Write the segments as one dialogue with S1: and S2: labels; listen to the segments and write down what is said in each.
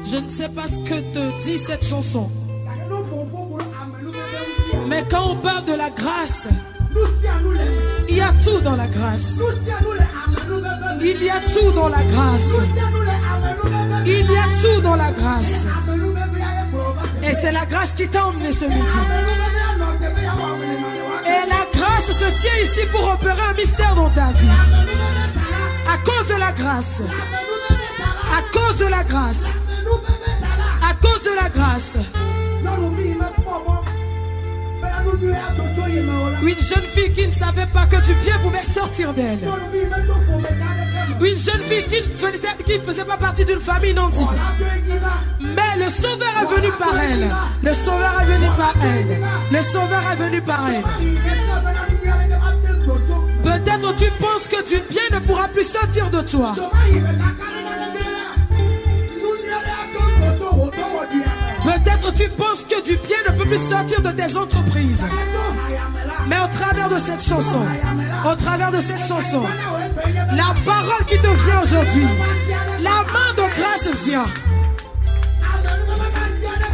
S1: Je ne sais pas ce que te dit cette chanson. Mais quand on parle de la grâce, il y a tout dans la grâce. Il y a tout dans la grâce. Il y a tout dans la grâce. Et c'est la grâce qui t'a emmené ce midi. Et la grâce se tient ici pour opérer un mystère dans ta vie. À cause de la grâce. À cause de la grâce. À cause de la grâce. Une jeune fille qui ne savait pas que du bien pouvait sortir d'elle. Une jeune fille qui ne faisait pas partie d'une famille nantie. Mais le Sauveur est venu par elle. Le Sauveur est venu par elle. Le Sauveur est venu par elle. Peut-être tu penses que du bien ne pourra plus sortir de toi. Peut-être tu penses que du bien ne peut plus sortir de tes entreprises. Mais au travers de cette chanson, la parole qui te vient aujourd'hui, la main de grâce vient.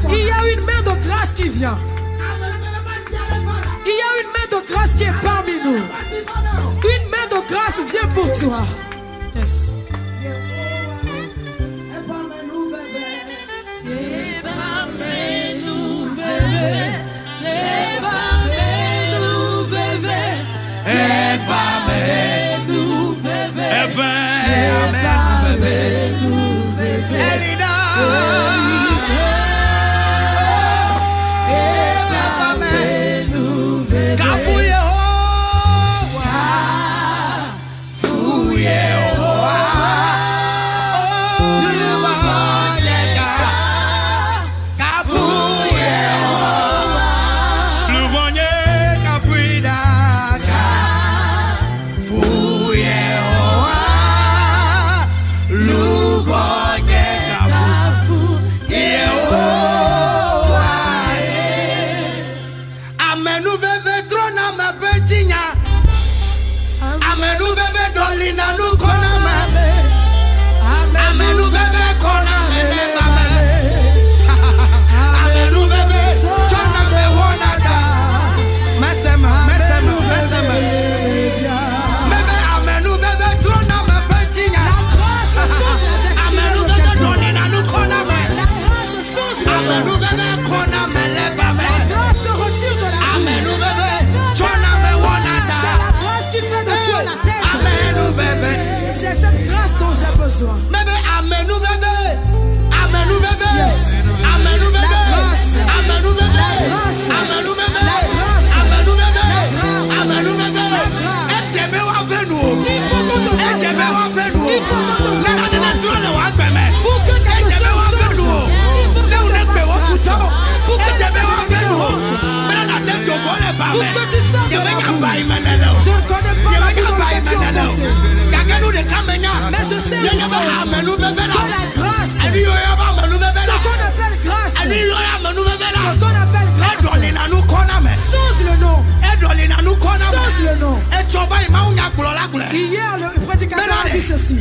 S1: Il y a une main de grâce qui vient. Il y a une main de grâce qui est parmi nous. Une main de grâce vient pour toi. Yes. Mais je sais une chose, que la grâce, ce qu'on appelle grâce, change le nom. Change le nom. Hier, le prédicateur a dit ceci.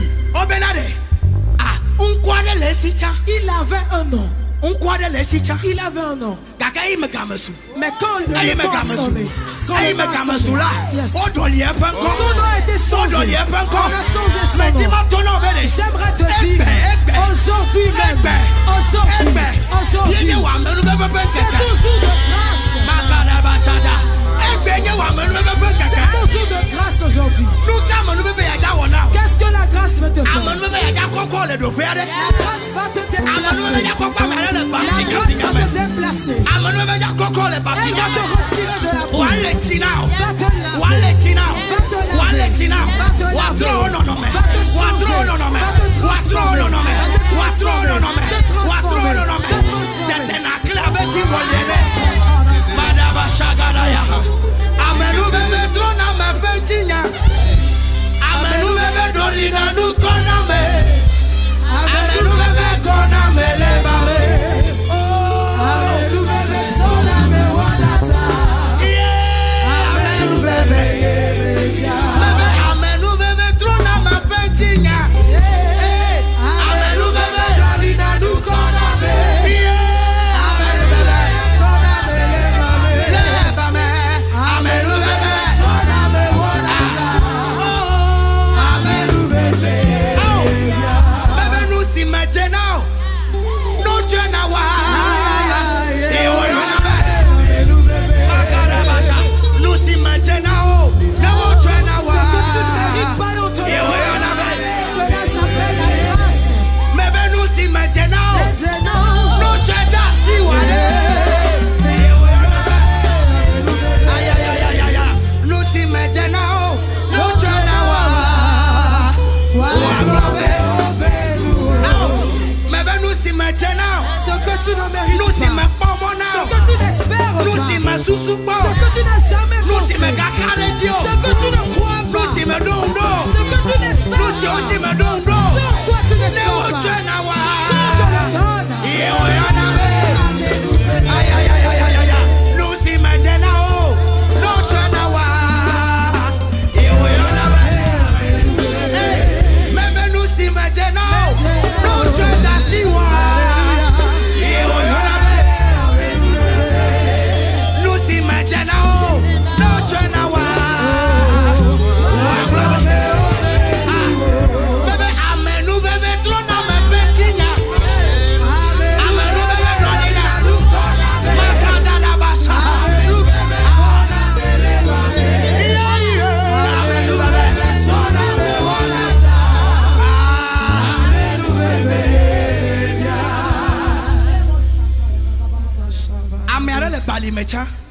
S1: Il avait un nom. Il avait un nom. Mais quand le temps a sonné, son nom a été changé. On a changé son nom. J'aimerais te dire, aujourd'hui même, aujourd'hui, c'est ton jour de grâce. C'est ton jour de grâce aujourd'hui. Qu'est-ce que la grâce veut te faire? La grâce va te déplacer. La grâce va te déplacer. Elle va te retirer de la boue. Va te laver. Va te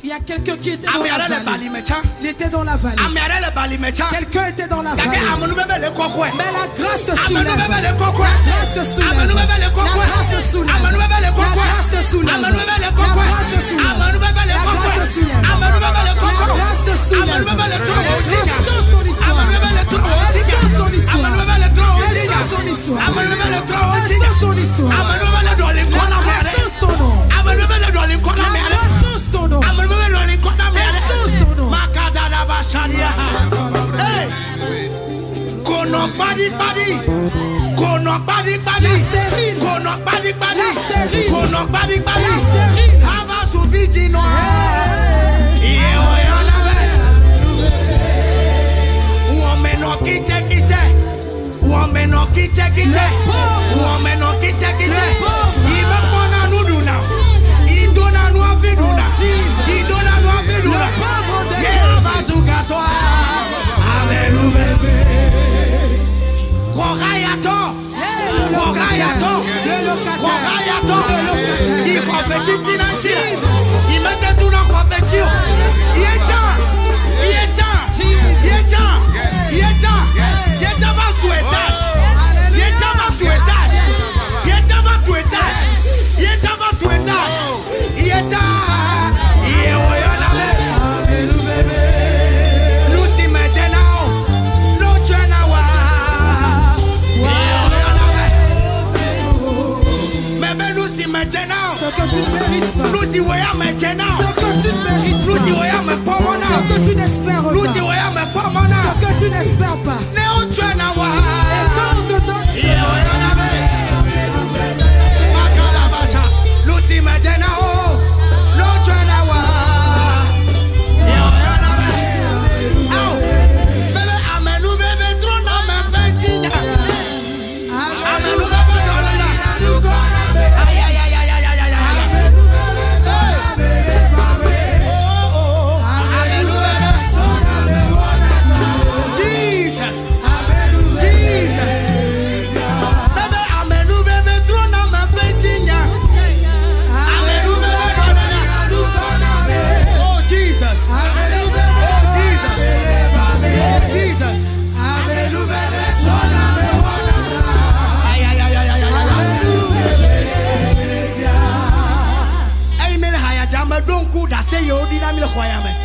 S1: Il y a quelqu'un qui était dans la vallée. Il était dans la vallée. Quelqu'un était dans la vallée. Mais la grâce te soulève. La grâce te soulève. La grâce te soulève. La grâce te soulève. La grâce te soulève. La grâce te soulève. La grâce te soulève. La grâce change ton histoire. Elle change ton histoire. Elle change ton histoire. Elle change ton histoire. La grâce change ton nom. La grâce change ton nom. Elle change ton nom.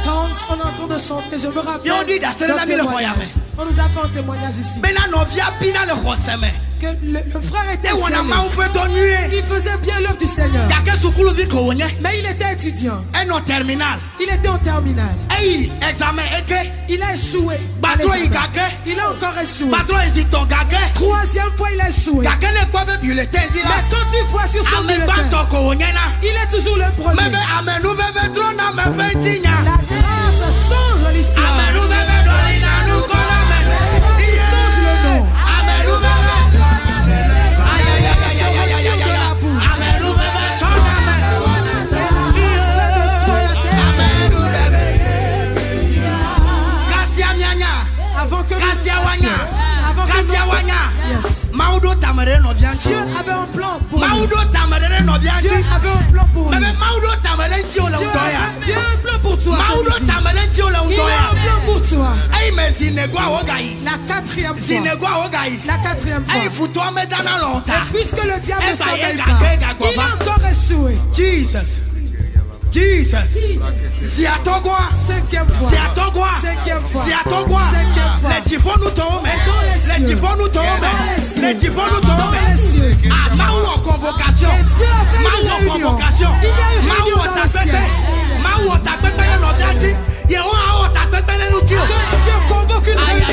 S1: Quand on entend de chanter, je me rappelle on nous a fait un témoignage ici que le frère était zélé. Il faisait bien l'œuvre du Seigneur. Mais il était étudiant. Il était en terminale. Il a échoué. Il a encore échoué. Troisième fois il a échoué. Mais quand tu vois sur son bulletin, il est toujours le premier. La grâce change l'histoire. Il change le nom. Dieu avait un plan pour nous. Dieu avait un plan pour nous. Dieu a un plan pour toi. Il a un plan pour toi. La quatrième fois. La quatrième fois. Et puisque le diable ne s'en pas, il a encore échoué. Jesus. Si à ton quoi, cinquième fois. Si à ton quoi, cinquième fois. Si à ton quoi, cinquième fois. Les typhons nous tombent. Les typhons nous tombent. Les typhons nous tombent. Ah, Maou en convocation. Maou en convocation. Maou en tapette. Maou en tapette. Dieu convoque une réunion.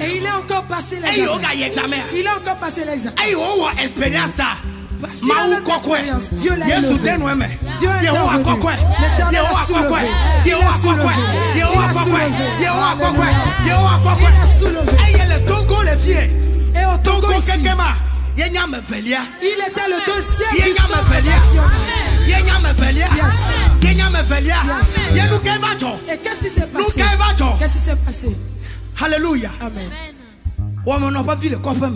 S1: Et il a encore passé l'examen. Il a encore passé l'examen. Parce qu'il a l'expérience. Dieu l'a élevé. Dieu a intervenu. L'Éternel a soulevé. Il a soulevé. Il a soulevé. Il a soulevé. Et au Togo ici, il était le deuxième du centre national. Et qu'est-ce qui s'est passé? Qu'est-ce qui s'est passé?
S2: Alléluia.
S1: Amen.
S2: On n'a pas vu le copain.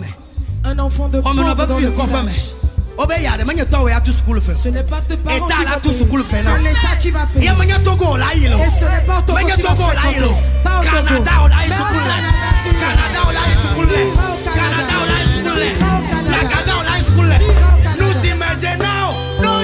S1: Un enfant de pauvre dans le village. Ce n'est pas tes parents qui vont payer. C'est l'État qui va payer. Et ce n'est pas Togo qui va fréquenter. Pas au Togo. Canada, nous imaginons nos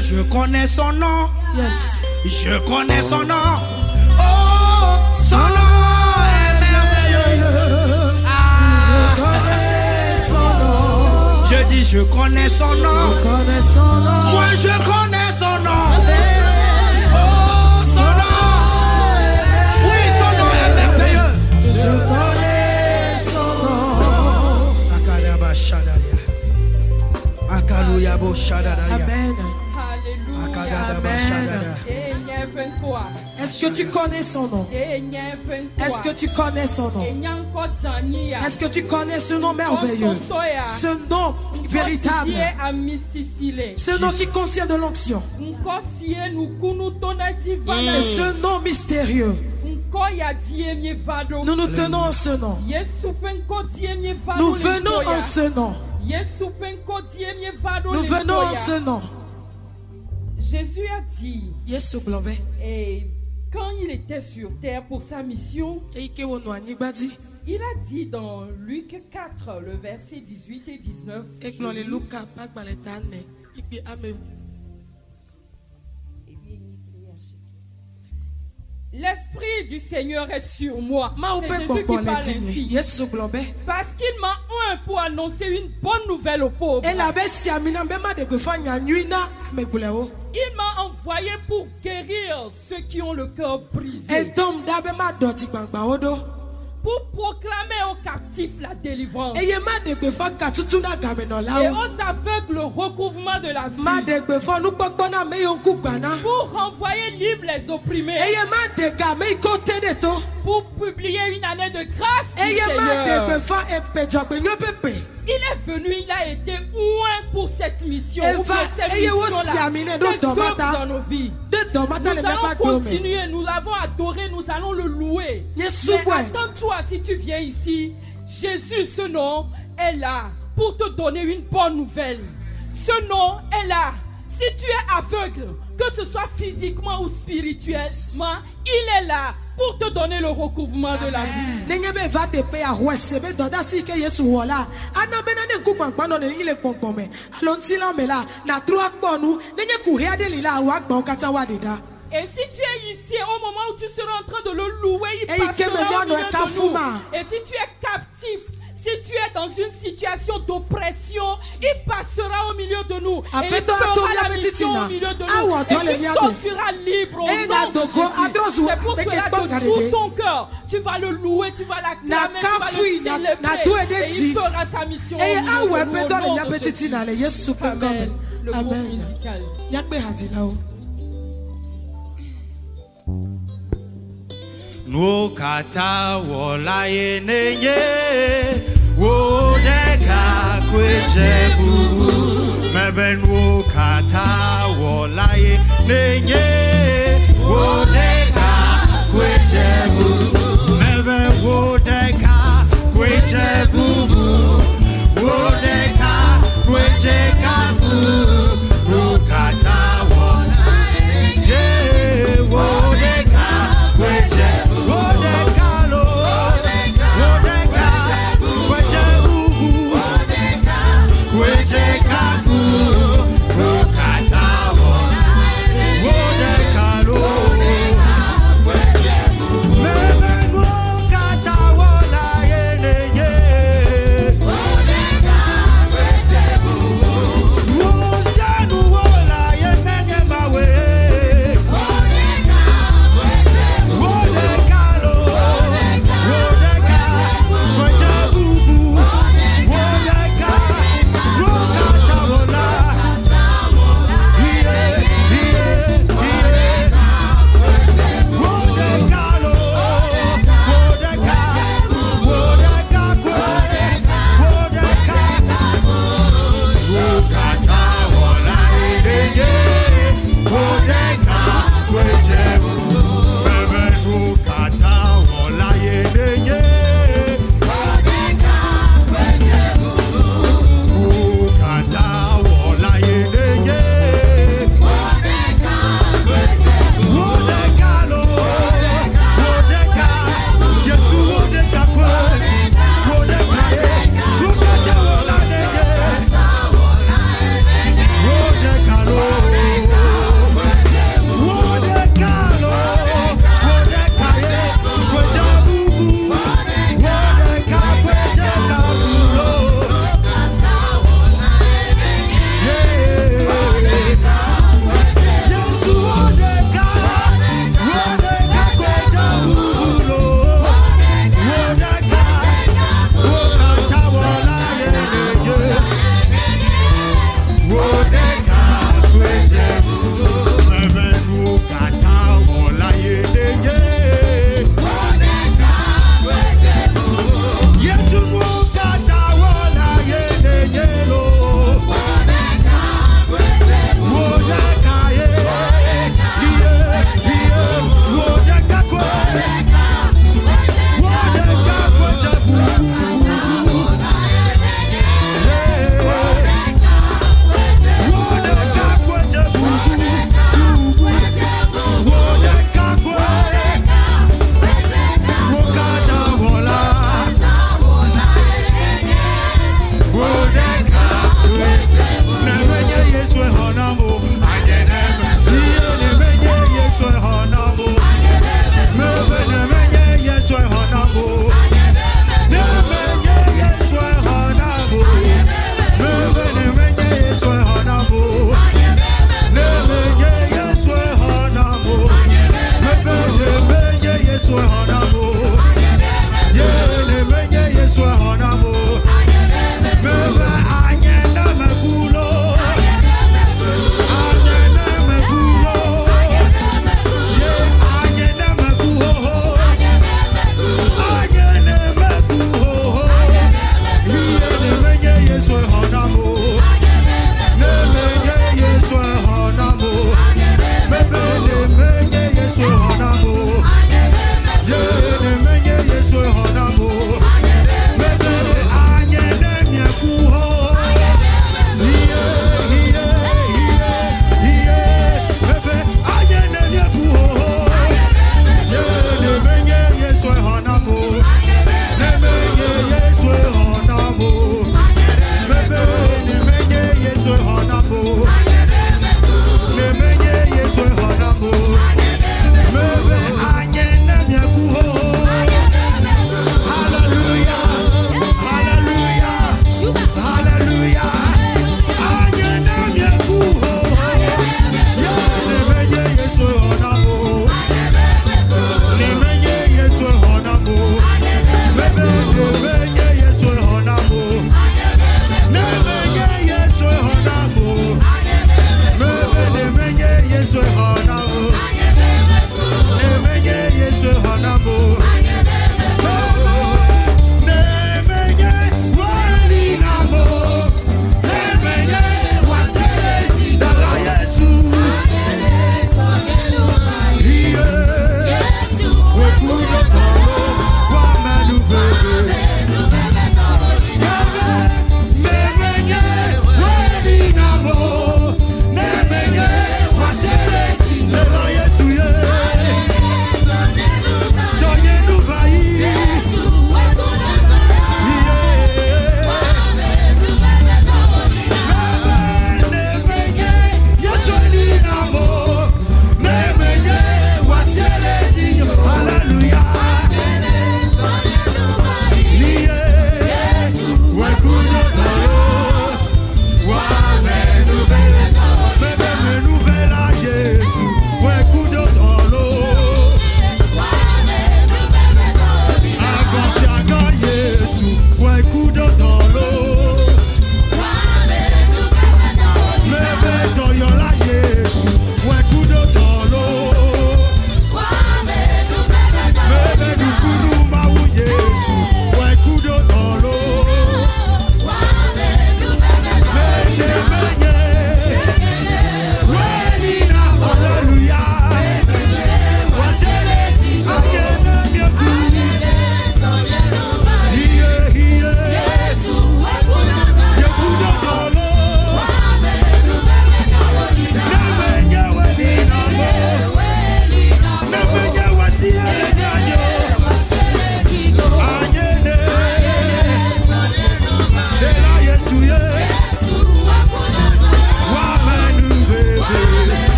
S1: Je connais son nom. Yes. Je connais son nom. Oh, son nom est merveilleux. Je connais son nom. Je dis je connais son nom. Je connais son nom. Moi je connais son nom. Oh, son nom. Oui, son nom est merveilleux. Je connais son nom. Akadaba Shadaria. Akaluyabo Shadaria. Amen. Est-ce que tu connais son nom? Est-ce que tu connais son nom? Est-ce que tu connais ce nom merveilleux? Ce nom véritable. Ce nom qui contient de l'onction. Et ce nom mystérieux. Nous nous tenons en ce nom. Nous venons en ce nom. Nous venons en ce nom.
S2: Jésus a dit, et quand il était sur terre pour sa mission, il a dit dans Luc 4, le verset 18 et 19, l'Esprit du Seigneur est sur moi. C'est Jésus qui parle ainsi. Parce qu'il m'a oint pour annoncer une bonne nouvelle aux pauvres. Il m'a envoyé pour guérir ceux qui ont le cœur brisé. Pour proclamer aux captifs la délivrance. Et aux aveugles le recouvrement de la vie. Pour renvoyer libres les opprimés. Pour publier une année de grâce du Seigneur. Il est venu, il a été oint pour cette mission. Cette mission-là, cette œuvre dans nos vies. Nous allons continuer, nous l'avons adoré, nous allons le louer. Mais attends-toi, si tu viens ici, Jésus, ce nom est là pour te donner une bonne nouvelle. Ce nom est là. Si tu es aveugle, que ce soit physiquement ou spirituellement, il est là pour te donner le recouvrement de la vie. Et si tu es ici, au moment où tu seras en train de le louer, il passera au milieu de nous. Et si tu es captif, si tu es dans une situation d'oppression, il passera au milieu de nous. Et il fera la mission au milieu de nous. Et tu sortiras libre au nom de Jésus. C'est pour cela que tout ton cœur, tu vas le louer, tu vas l'acclamer, tu vas le célébrer. Et il fera sa mission au milieu de nous. Amen. Le groupe musical.
S3: Nukata wolaye nenye wodeka kwejebu mebe nukata wolaye nenye wodeka kwejebu mebe wodeka kwejebu wodeka kwejekafu nukata wolaye nenye wodeka kwejebu.
S1: Amen.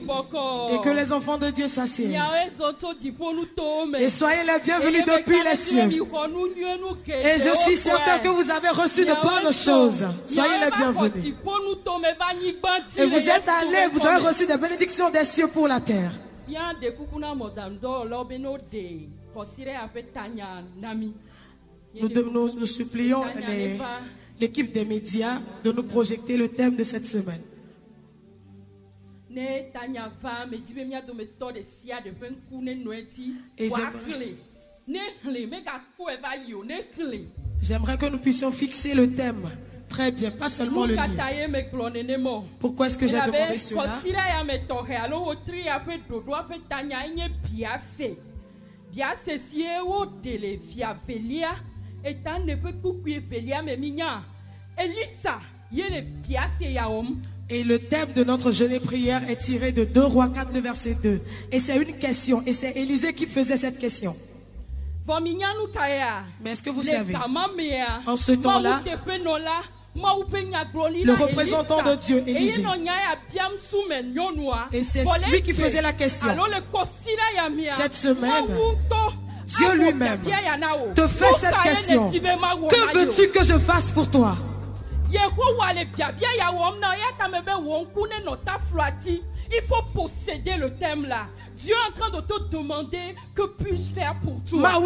S1: Et que les enfants de Dieu s'assiedent. Et soyez les bienvenus depuis les cieux. Et je suis certain que vous avez reçu de bonnes choses. Soyez les bienvenus. Et vous êtes allés, vous avez reçu des bénédictions des cieux pour la terre. Nous supplions l'équipe des médias de nous projeter le thème de cette semaine. Et j'aimerais que nous puissions fixer le thème. Très bien, pas seulement le livre. Pourquoi est-ce que j'ai demandé cela? Et le thème de notre jeûne et prière est tiré de 2 Rois 4, le verset 2. Et c'est une question. Et c'est Élisée qui faisait cette question. Mais est-ce que vous savez, en ce temps-là, le représentant de Dieu, Élisée, et c'est lui qui faisait la question. Cette semaine, Dieu lui-même te fait cette question. Que veux-tu que je fasse pour toi?
S2: Il faut posséder le thème là. Dieu est en train de te demander que puis-je faire pour toi.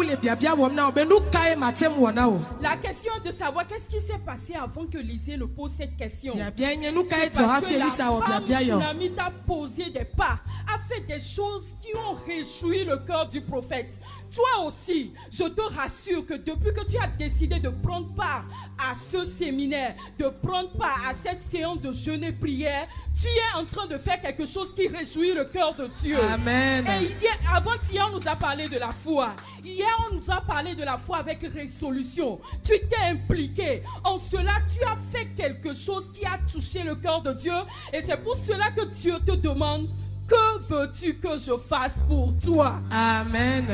S2: La question est de savoir qu'est-ce qui s'est passé avant que Élisée ne pose cette question. C'est parce que la femme Tsunami t'a posé des pas, a fait des choses qui ont réjoui le cœur du prophète. Toi aussi, je te rassure que depuis que tu as décidé de prendre part à ce séminaire, de prendre part à cette séance de jeûne et prière, tu es en train de faire quelque chose qui réjouit le cœur de Dieu.
S1: Amen.
S2: Et avant-hier, on nous a parlé de la foi. Hier, on nous a parlé de la foi avec résolution. Tu t'es impliqué. En cela, tu as fait quelque chose qui a touché le cœur de Dieu. Et c'est pour cela que Dieu te demande, que veux-tu que je fasse pour toi?
S1: Amen.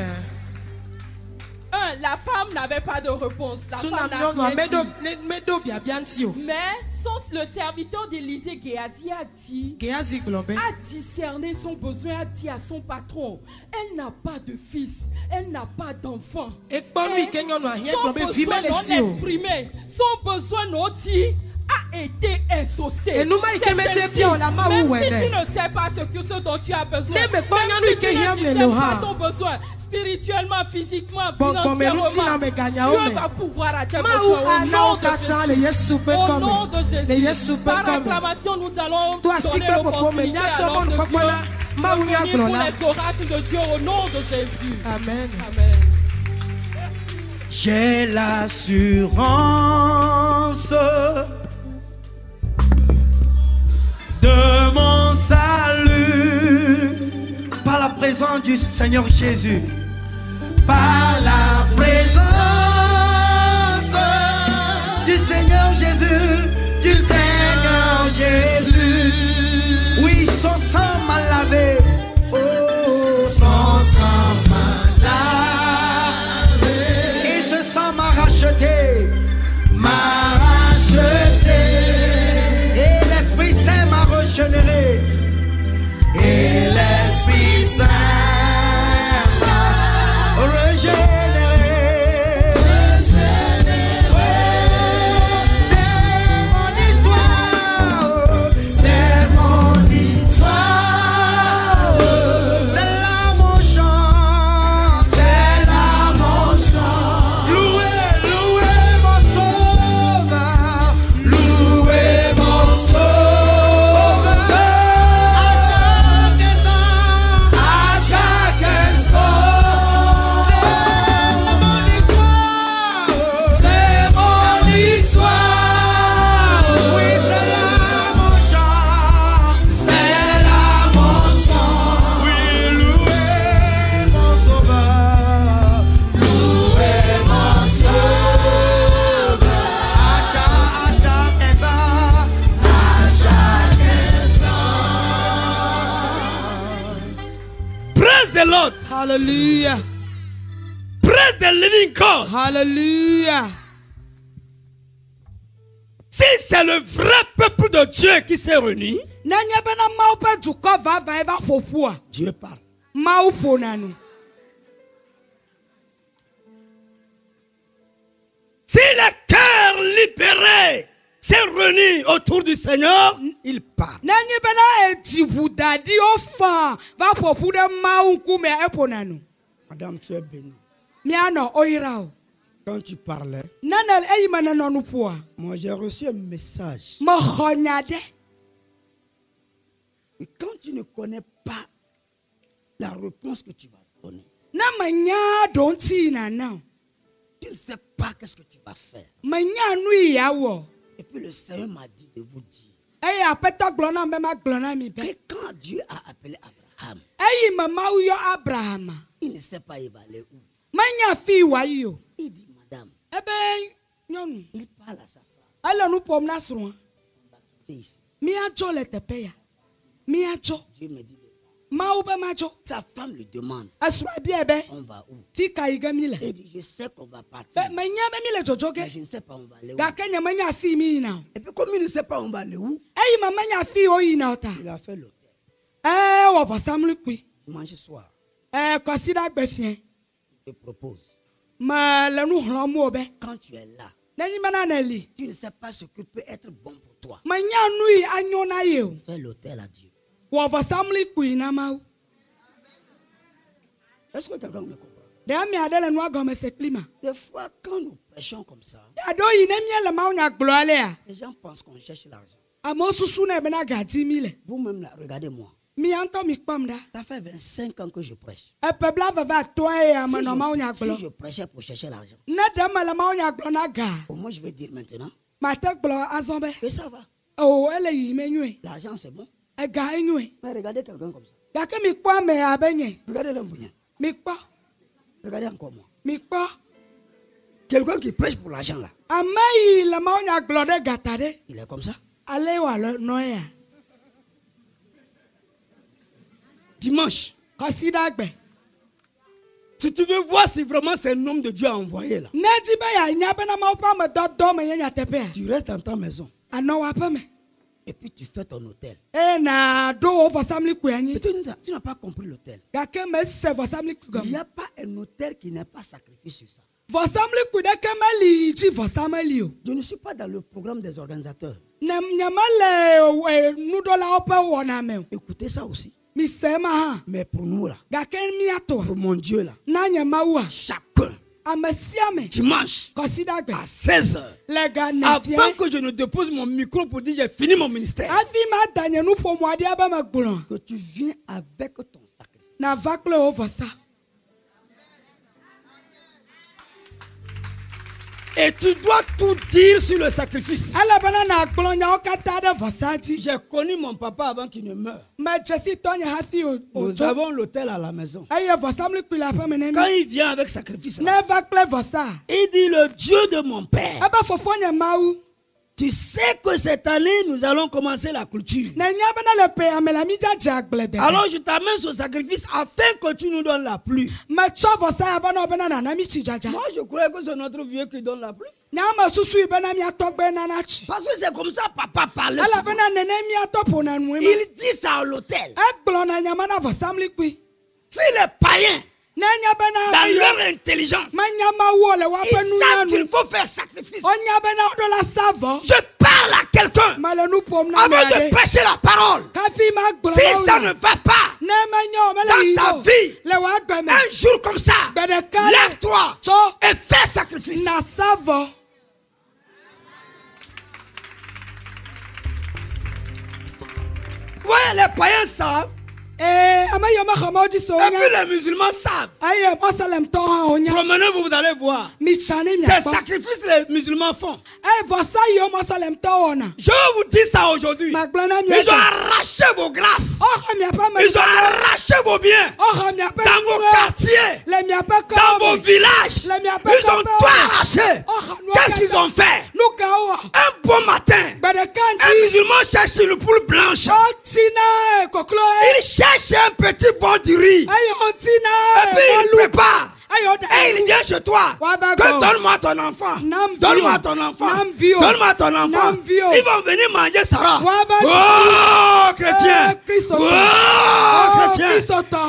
S2: La femme n'avait pas de réponse. La femme n'a rien dit. Mais le serviteur d'Élisée, Géasi, a discerné son besoin, a dit à son patron, elle n'a pas de fils, elle n'a pas d'enfant. Son besoin non exprimé, son besoin non dit a été insoucié. Même si tu ne sais pas ce dont tu as besoin, même si tu ne sais pas ton besoin, spirituellement, physiquement, financièrement, Dieu va pouvoir à tes besoins au nom de Jésus. Par acclamation, nous allons donner l'opportunité à l'homme de Dieu de venir pour les oracles de Dieu au nom de Jésus.
S1: Amen.
S2: Amen.
S3: J'ai l'assurance de mon salut par la présence du Seigneur Jésus, par la présence du Seigneur Jésus, du Seigneur Jésus. Oui, son sang m'a lavé, oh, son sang m'a lavé, et ce sang m'a racheté, et l'Esprit Saint m'a régénéré, et l'Esprit Saint m'a régénéré. C'est mon histoire, c'est là mon chant, c'est là mon chant. Louez mon sauveur, louez mon sauveur. À chaque instant, c'est mon histoire. Oui, c'est là mon chant, c'est là mon chant. Oui, louez mon sauveur, louez mon sauveur. À chaque instant, à chaque instant.
S4: Praise the Lord.
S1: Hallelujah.
S4: Praise the living God.
S1: Hallelujah.
S4: Si c'est le vrai peuple de Dieu qui s'est réuni, Dieu parle. Si le cœur libéré s'est réuni autour du Seigneur, il parle. Madame, tu es bénie. Quand tu parlais, moi j'ai reçu un message. Et quand tu ne connais pas la réponse que tu vas donner, tu ne sais pas qu'est-ce que tu vas faire. Et puis le Seigneur m'a dit de vous dire que quand Dieu a appelé Abraham, il ne sait pas il va aller où. Il dit, madame, il parle à sa femme. Dieu me dit, sa femme lui demande, on va où? Il dit, je sais qu'on va partir, mais je ne sais pas on va aller où. Et puis comme il ne sait pas on va aller où, il a fait l'hôtel. Dimanche soir, je te propose, quand tu es là, tu ne sais pas ce que peut être bon pour toi. Fais l'hôtel à Dieu. Est-ce que quelqu'un me comprend? Des fois, quand nous prêchons comme ça, les gens pensent qu'on cherche l'argent. Vous-même, là, regardez-moi. Ça fait 25 ans que je prêche. Si je prêchais pour chercher l'argent, moi je vais dire maintenant que ça va. L'argent c'est bon. Mais regardez quelqu'un comme ça. Regardez-le bien. Regardez encore moi. Quelqu'un qui prêche pour l'argent là. Il est comme ça. Dimanche. Si tu veux voir si vraiment c'est un homme de Dieu à envoyer là, tu restes dans ta maison. Et puis tu fais ton hôtel. Tu n'as pas compris l'hôtel. Il n'y a pas un hôtel qui n'est pas sacrifié sur ça. Je ne suis pas dans le programme des organisateurs. Écoutez ça aussi. Mais pour nous là, pour mon Dieu là, chacun dimanche à 16h, avant que je ne dépose mon micro pour dire j'ai fini mon ministère, que tu viens avec ton sacrifice. Et tu dois tout dire sur le sacrifice. J'ai connu mon papa avant qu'il ne meure. Nous avons l'hôtel à la maison. Quand il vient avec sacrifice, il dit le Dieu de mon père. Tu sais que cette année, nous allons commencer la culture. Alors je t'amène ce sacrifice afin que tu nous donnes la pluie. Moi, je croyais que c'est notre vieux qui donne la pluie. Parce que c'est comme ça papa parlait. Il dit ça à l'hôtel. Si les païens, dans leur intelligence, ils savent qu'il faut faire sacrifice. Je parle à quelqu'un avant de prêcher la parole. Si ça ne va pas dans ta vie, un jour comme ça, lève-toi et fais sacrifice. Ouais, les païens savent. Et puis les musulmans savent. Promenez-vous, vous allez voir. Ces sacrifices les musulmans font. Je vous dis ça aujourd'hui. Ils ont arraché vos grâces. Ils ont arraché vos biens. Dans vos quartiers. Dans vos villages. Ils ont tout arraché. Qu'est-ce qu'ils ont fait? Un bon matin, un musulman cherche une poule blanche. Il cherche un petit bord du riz. Et puis il prépare.
S3: Et il vient chez toi. Que donne-moi ton enfant. Donne-moi ton enfant. Donne-moi ton enfant. Ils vont venir manger Sarah. Oh, chrétien. Oh, chrétien.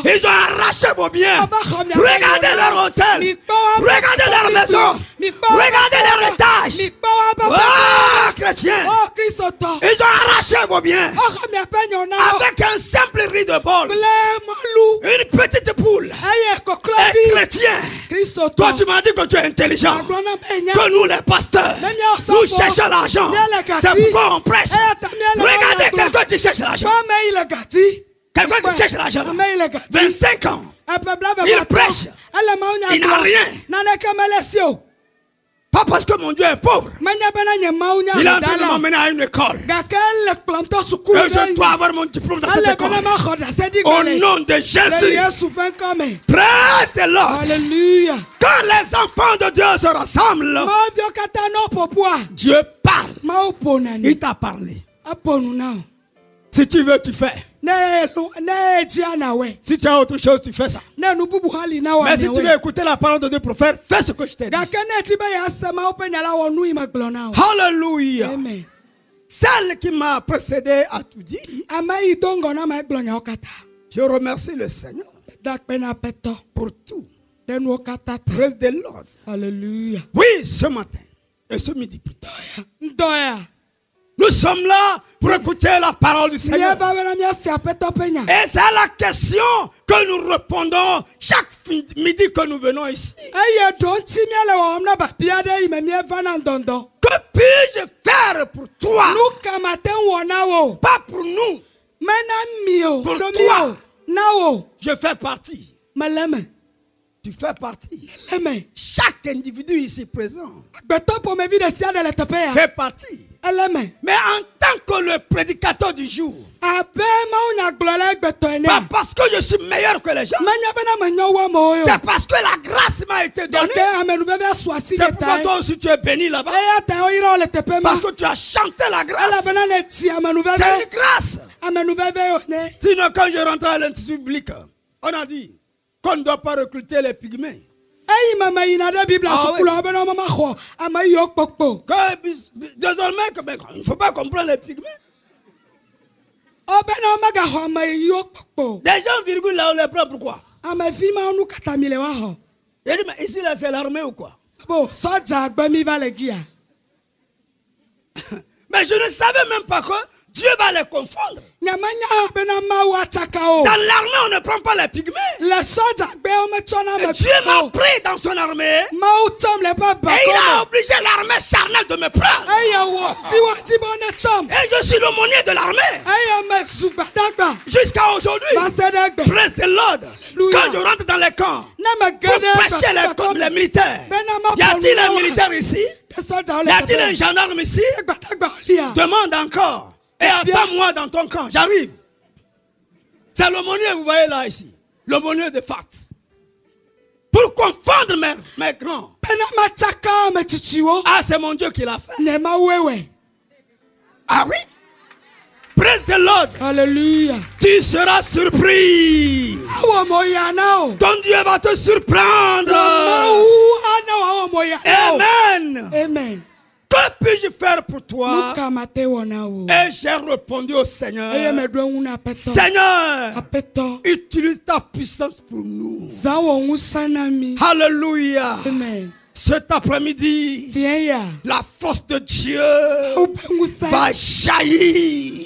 S3: Ils ont arraché vos biens. Regardez leur hôtel. Regardez leur maison. Regardez leur étage. Oh, chrétien. Ils ont arraché vos biens. Avec un simple riz de bol. Une petite poule. Et chrétien. Toi tu m'as dit que tu es intelligent. Que nous les pasteurs, nous cherchons l'argent. C'est pourquoi on prêche. Regardez quelqu'un qui cherche l'argent. Quelqu'un qui cherche l'argent. 25 ans. Il prêche. Il n'a rien. Pas parce que mon Dieu est pauvre. Il est en train de m'emmener à une école. Et je dois avoir mon diplôme dans cette école. Au nom de Jésus. Praise the Lord. Quand les enfants de Dieu se rassemblent, Dieu parle. Il t'a parlé. Si tu veux, tu fais. Si tu as autre chose, tu fais ça. Mais si tu veux écouter la parole de Dieu pour faire, fais ce que je t'ai dit. Alléluia. Amen. Celle qui m'a précédé a tout dit. Je remercie le Seigneur pour tout. Praise the Lord.
S4: Alléluia.
S3: Oui, ce matin et ce midi plus tard. Nous sommes là pour écouter la parole du Seigneur. Et c'est la question que nous répondons chaque midi que nous venons ici. Que puis-je faire pour toi? Pas pour nous. Pour toi. Je fais partie. Tu fais partie. Chaque individu ici présent fait partie. Mais en tant que le prédicateur du jour, pas parce que je suis meilleur que les gens, c'est parce que la grâce m'a été donnée. C'est pourquoi toi aussi tu es béni là-bas. Parce que tu as chanté la grâce. C'est une grâce. Sinon quand je rentrais à l'institut public, on a dit qu'on ne doit pas recruter les pygmées. Désormais, il ne faut pas comprendre les pygmées. Des gens virgule là, on les prend pourquoi? Mais ici là, c'est l'armée ou quoi? Mais je ne savais même pas que Dieu va les confondre. Dans l'armée, on ne prend pas les pygmées. Dieu m'a pris dans son armée. Et il a obligé l'armée charnelle de me prendre. Et je suis l'aumônier de l'armée. Jusqu'à aujourd'hui. Praise the Lord. Quand je rentre dans les camps, pour prêcher les militaires, y a-t-il un militaire ici? Y a-t-il un gendarme ici? Demande encore. Et attends-moi dans ton camp, j'arrive. C'est l'aumônier, vous voyez là ici. L'aumônier de Fact. Pour confondre mes grands. Ah, c'est mon Dieu qui l'a fait. Ah oui? Praise the Lord.
S4: Alléluia.
S3: Tu seras surpris. Ton Dieu va te surprendre. Amen.
S4: Amen.
S3: Que puis-je faire pour toi? Et j'ai répondu au Seigneur. Seigneur, utilise ta puissance pour nous. Alléluia.
S4: Amen.
S3: Cet après-midi, la force de Dieu va jaillir.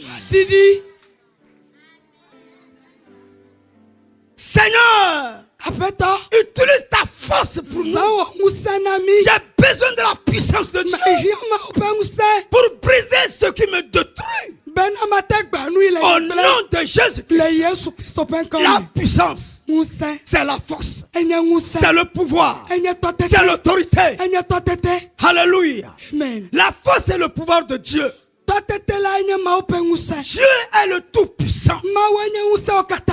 S3: Seigneur, utilise ta force pour nous. J'ai besoin de la puissance de Dieu pour briser ce qui me détruit. Au nom de Jésus-Christ, la puissance, c'est la force, c'est le pouvoir, c'est l'autorité. Alléluia. La force est le pouvoir de Dieu. Dieu est le Tout-Puissant.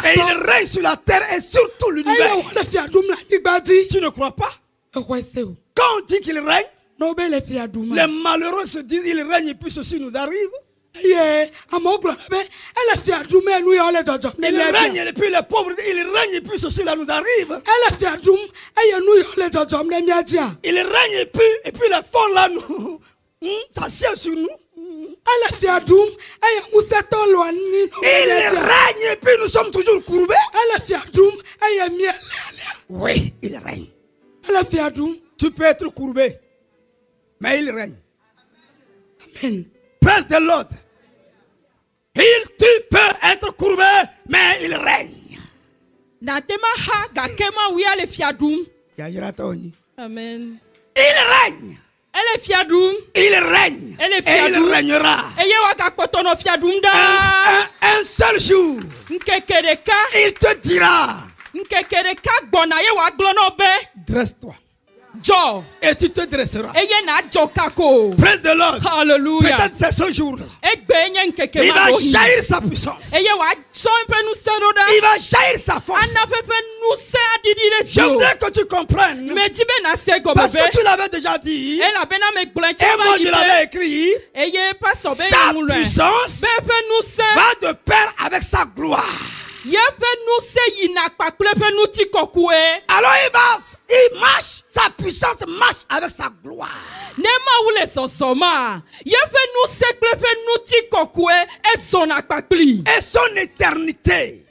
S3: Et il règne sur la terre et sur tout l'univers. Tu ne crois pas? Quand on dit qu'il règne, les malheureux se disent il règne et puis ceci nous arrive. Il règne et puis les pauvres, il règne et puis ceci là nous arrive. Il règne et puis les fonds là nous, ça sied sur nous. Il règne et puis nous sommes toujours courbés. Oui, il règne. Tu peux être courbé, mais il règne. Amen. Praise the Lord. Tu peux être courbé, mais il règne.
S2: Amen.
S3: Il règne. Il règne. Et il régnera. Un seul jour, il te dira, dresse-toi. Et tu te dresseras. Praise the Lord.
S2: Hallelujah.
S3: Peut-être c'est ce jour-là. Il va jaillir sa puissance. Il va jaillir sa force. Je voudrais que tu comprennes. Parce que tu l'avais déjà dit. Et moi je l'avais écrit. Sa puissance va de pair avec sa gloire. Alors il marche, sa puissance marche avec sa gloire. Et son éternité.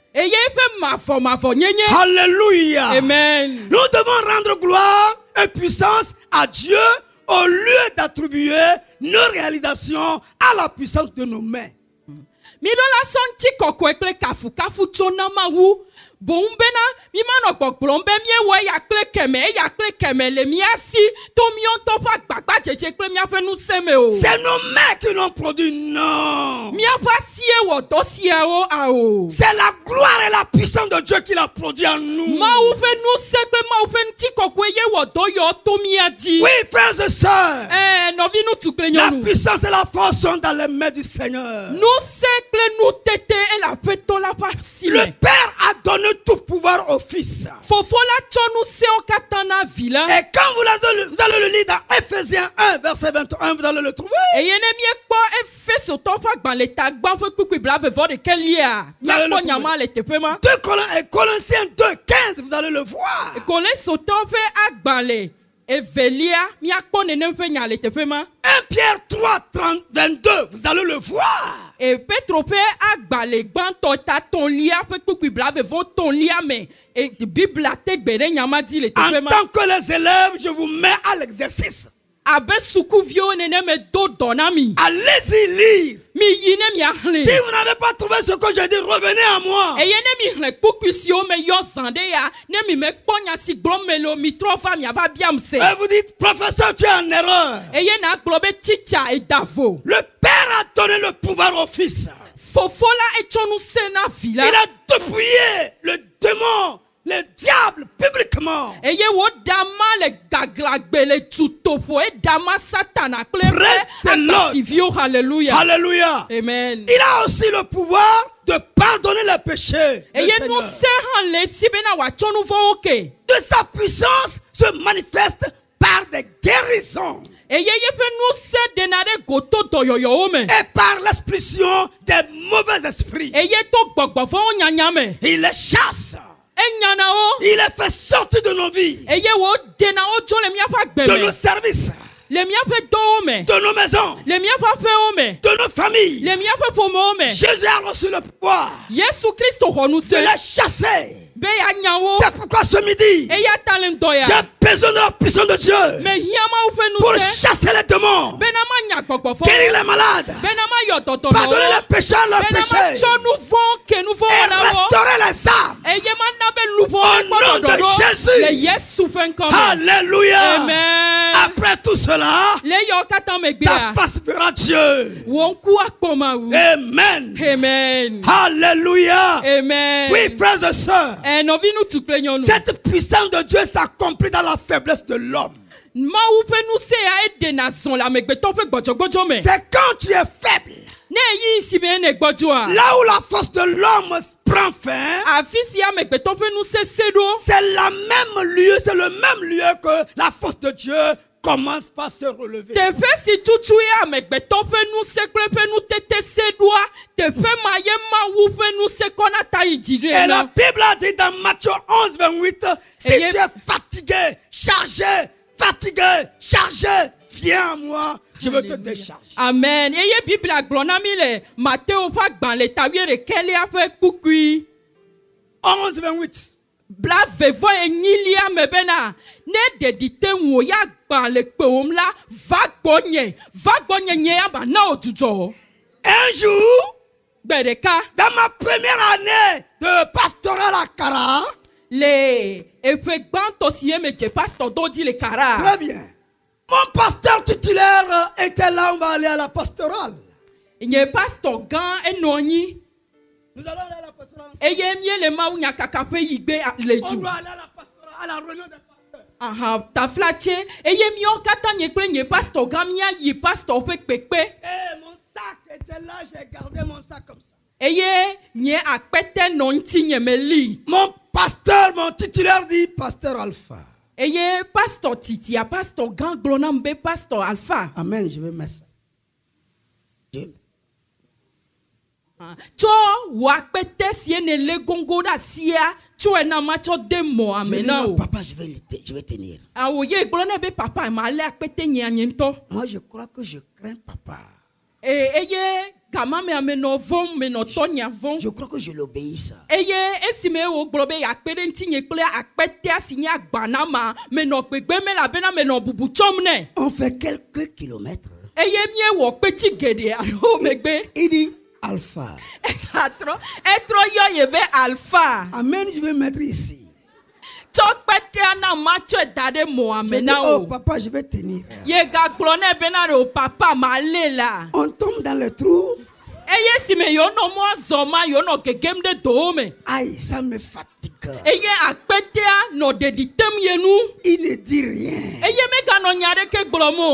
S3: Alléluia.
S2: Amen.
S3: Nous devons rendre gloire et puissance à Dieu au lieu d'attribuer nos réalisations à la puissance de nos mains.
S2: Midola sonti kokwe kple kafu kafu tsona mawu bombena mi mano gbogblombe miewe ya kple keme le miasi to mionto pa gbagba jeje kple miaƒe nuseme o.
S3: C'est nos mains qui l'ont produit, non.
S2: Miaƒe asie wɔ dɔ siawo ao.
S3: C'est la gloire et la puissance de Dieu qui l'a produit en nous.
S2: Mawu ƒe nuse kple mawu ƒe ŋuti kɔkɔe ye wɔ dɔ yɔ to mia dzi.
S3: Oui, frères et sœurs.
S2: Nɔvi ŋutsu kple
S3: La
S2: nyɔnu.
S3: puissance et la force sont dans les mains du Seigneur.
S2: Nuse kple nutete ele aƒetɔ la ƒe asi
S3: Le
S2: me.
S3: Père a donné tout pouvoir au Fils.
S2: Fofo la tsɔ nusewo katã na vi la.
S3: Et quand vous allez le lire dans Ephésiens 1, verset 21, vous allez le trouver.
S2: Eye ne miekpɔ Efesotɔ ƒe agbalẽ ta gbã ƒe kpukpui blaeve-vɔ-ɖekɛ lia. Miakpɔ nyama le teƒe ma.
S3: 2 Colossiens 2, 15, vous allez le voir.
S2: Kolosotɔ ƒe agbalẽ evelia miakpɔ nenem ƒe nya le teƒe ma.
S3: 1 Pierre 3, 22, vous allez le voir.
S2: Et Petro ƒe agbalẽ gbãtɔ ta tɔ̃lia ƒe kpukpui blaeve-vɔ-tɔ̃lia me. Et Bibla te gbe ɖe nyama dzi le teƒe
S3: En
S2: ma.
S3: tant que les élèves, je vous mets à l'exercice.
S2: Abe sukuviwo nene me do dɔ na mi.
S3: Allez-y lire.
S2: Mi yi ne miaxlẽ.
S3: Si vous n'avez pas trouvé ce que j'ai dit, revenez à moi.
S2: Eye ne mi xlẽ kpukpui siwo me yɔ zã ɖe ya ne mi me kpɔ nya si gblɔm me le o mi trɔ va miava biam se.
S3: Et vous dites, professeur, tu es en erreur.
S2: Eye na gblɔ be tsitsa eda vo.
S3: Le Père a donné le pouvoir au Fils.
S2: Fofo la etsɔ nusẽ na vi la.
S3: Il a dépouillé le démon, le diable, publiquement.
S2: Eye wo dama le gaglagbe le tutoƒo e dama satana kple
S3: Praise the Lord.
S2: akpasiviwo. Hallelujah.
S3: Alléluia.
S2: Amen.
S3: Il a aussi le pouvoir de pardonner les péchés. le
S2: Eye
S3: Seigneur.
S2: nusẽ hã le si bena wòatsɔ nu vɔwo ke.
S3: De sa puissance se manifeste par des guérisons
S2: Eye yeƒe nusẽ ɖena ɖe goto dɔyɔyɔwo me.
S3: et par l'expulsion des mauvais esprits.
S2: Eye to gbɔgbɔ vɔwo nyanya me.
S3: Il les chasse.
S2: Enyana wo.
S3: Il les fait sortir de nos vies,
S2: Eye wo ɖena wo tso le míaƒe agbe
S3: de
S2: me.
S3: nos services,
S2: Le míaƒe dɔwo me.
S3: de nos maisons,
S2: Le míaƒe aƒewo me.
S3: de nos familles.
S2: Le míaƒe ƒomewo me.
S3: Jésus a reçu le pouvoir
S2: Yesu Kristo xɔ
S3: de
S2: nusẽ
S3: les chasser.
S2: be yeanya wo.
S3: C'est pourquoi ce midi,
S2: Eya ta le ŋdɔ ya.
S3: j'ai besoin de la puissance de Dieu
S2: Me hiã Mawu ƒe
S3: pour
S2: nusẽ
S3: chasser les démons,
S2: bena ma nya gbɔgbɔ
S3: guérir
S2: vɔwo.
S3: les malades,
S2: Bena ma yɔ dɔdɔnɔwo.
S3: pardonner les pécheurs, leurs
S2: Bena ma
S3: péchés,
S2: tsɔ nu vɔ ke nu vɔ
S3: et
S2: wɔna wo.
S3: restaurer les âmes.
S2: Eye ma na be luʋɔ
S3: Au nom
S2: kpɔ
S3: de
S2: dɔdɔɖo
S3: Jésus.
S2: le Yesu ƒe ŋkɔ me.
S3: Alléluia.
S2: Amen.
S3: Après tout cela,
S2: Le yɔ katã
S3: ta
S2: megbea.
S3: face verra Dieu.
S2: Wò ŋku akpɔ Mawu.
S3: Amen.
S2: Amen.
S3: Alléluia.
S2: Amen.
S3: Oui, frères et sœurs,
S2: Nɔvi ŋutsu kple nyɔnu.
S3: cette puissance de Dieu s'accomplit dans la faiblesse de l'homme.
S2: Mawu ƒe nusẽ ya eɖena zɔ le amegbetɔ ƒe gbɔdzɔgbɔdzɔ me.
S3: C'est quand tu es faible,
S2: Ne eyi si be ne gbɔdzɔa.
S3: là où la force de l'homme prend fin,
S2: Afi si amegbetɔ ƒe nusẽ se ɖo.
S3: c'est le même lieu que la force de Dieu commence par se relever.
S2: Et
S3: la Bible a dit dans Matthieu 11, 28, si tu es fatigué, chargé, viens à moi, je veux te décharger.
S2: Amen. Et la Bible a dit Matthieu
S3: 11, 28.
S2: Bla vevo enyilia mebena ne dedite wo ya gban le pe om la va gbonye nye aba na ojujo.
S3: Un jour,
S2: Bereka,
S3: dans ma première année de pastoral à Kara,
S2: le efegban tosiye meje pasteur dodi le Kara.
S3: Très bien. Mon pasteur titulaire était là, on va aller à la pastorale.
S2: Nye pasteur gan enoni.
S3: Nous allons aller à la pastorale.
S2: On doit aller à
S3: la pastorale, à la réunion des pasteurs.
S2: Aha, ta flaché. Pasteur gamia yi pasteur pekpekpe.
S3: Mon sac était là, j'ai gardé mon sac comme ça. Mon pasteur, mon titulaire dit pasteur Alpha.
S2: Pasteur Titi, pasteur Gang Glonambe, pasteur Alpha.
S3: Amen, je vais mettre ça.
S2: Cho wakpete siene le gongoda sia cho na macho demo amena o.
S3: Papa, je vais tenir.
S2: Ah oui, glone be papa ma le akpete nyanyento.
S3: Moi je crois que je crains papa.
S2: Eye kama me ameno vom me no tonya vom.
S3: Je crois que je l'obéis ça.
S2: Eye esime o globe akpete ntinye kle akpete asinya gbanama me no gbegbe me la bena me no bubu chomne.
S3: On fait quelques kilomètres.
S2: Eye mie wo petit gede alo megbe.
S3: Il dit Alpha.
S2: Être yo yebe Alpha.
S3: Amen, je vais mettre ici.
S2: Oh
S3: papa, je vais tenir. On tombe dans le trou. Aïe, ça me fatigue. Il ne dit rien.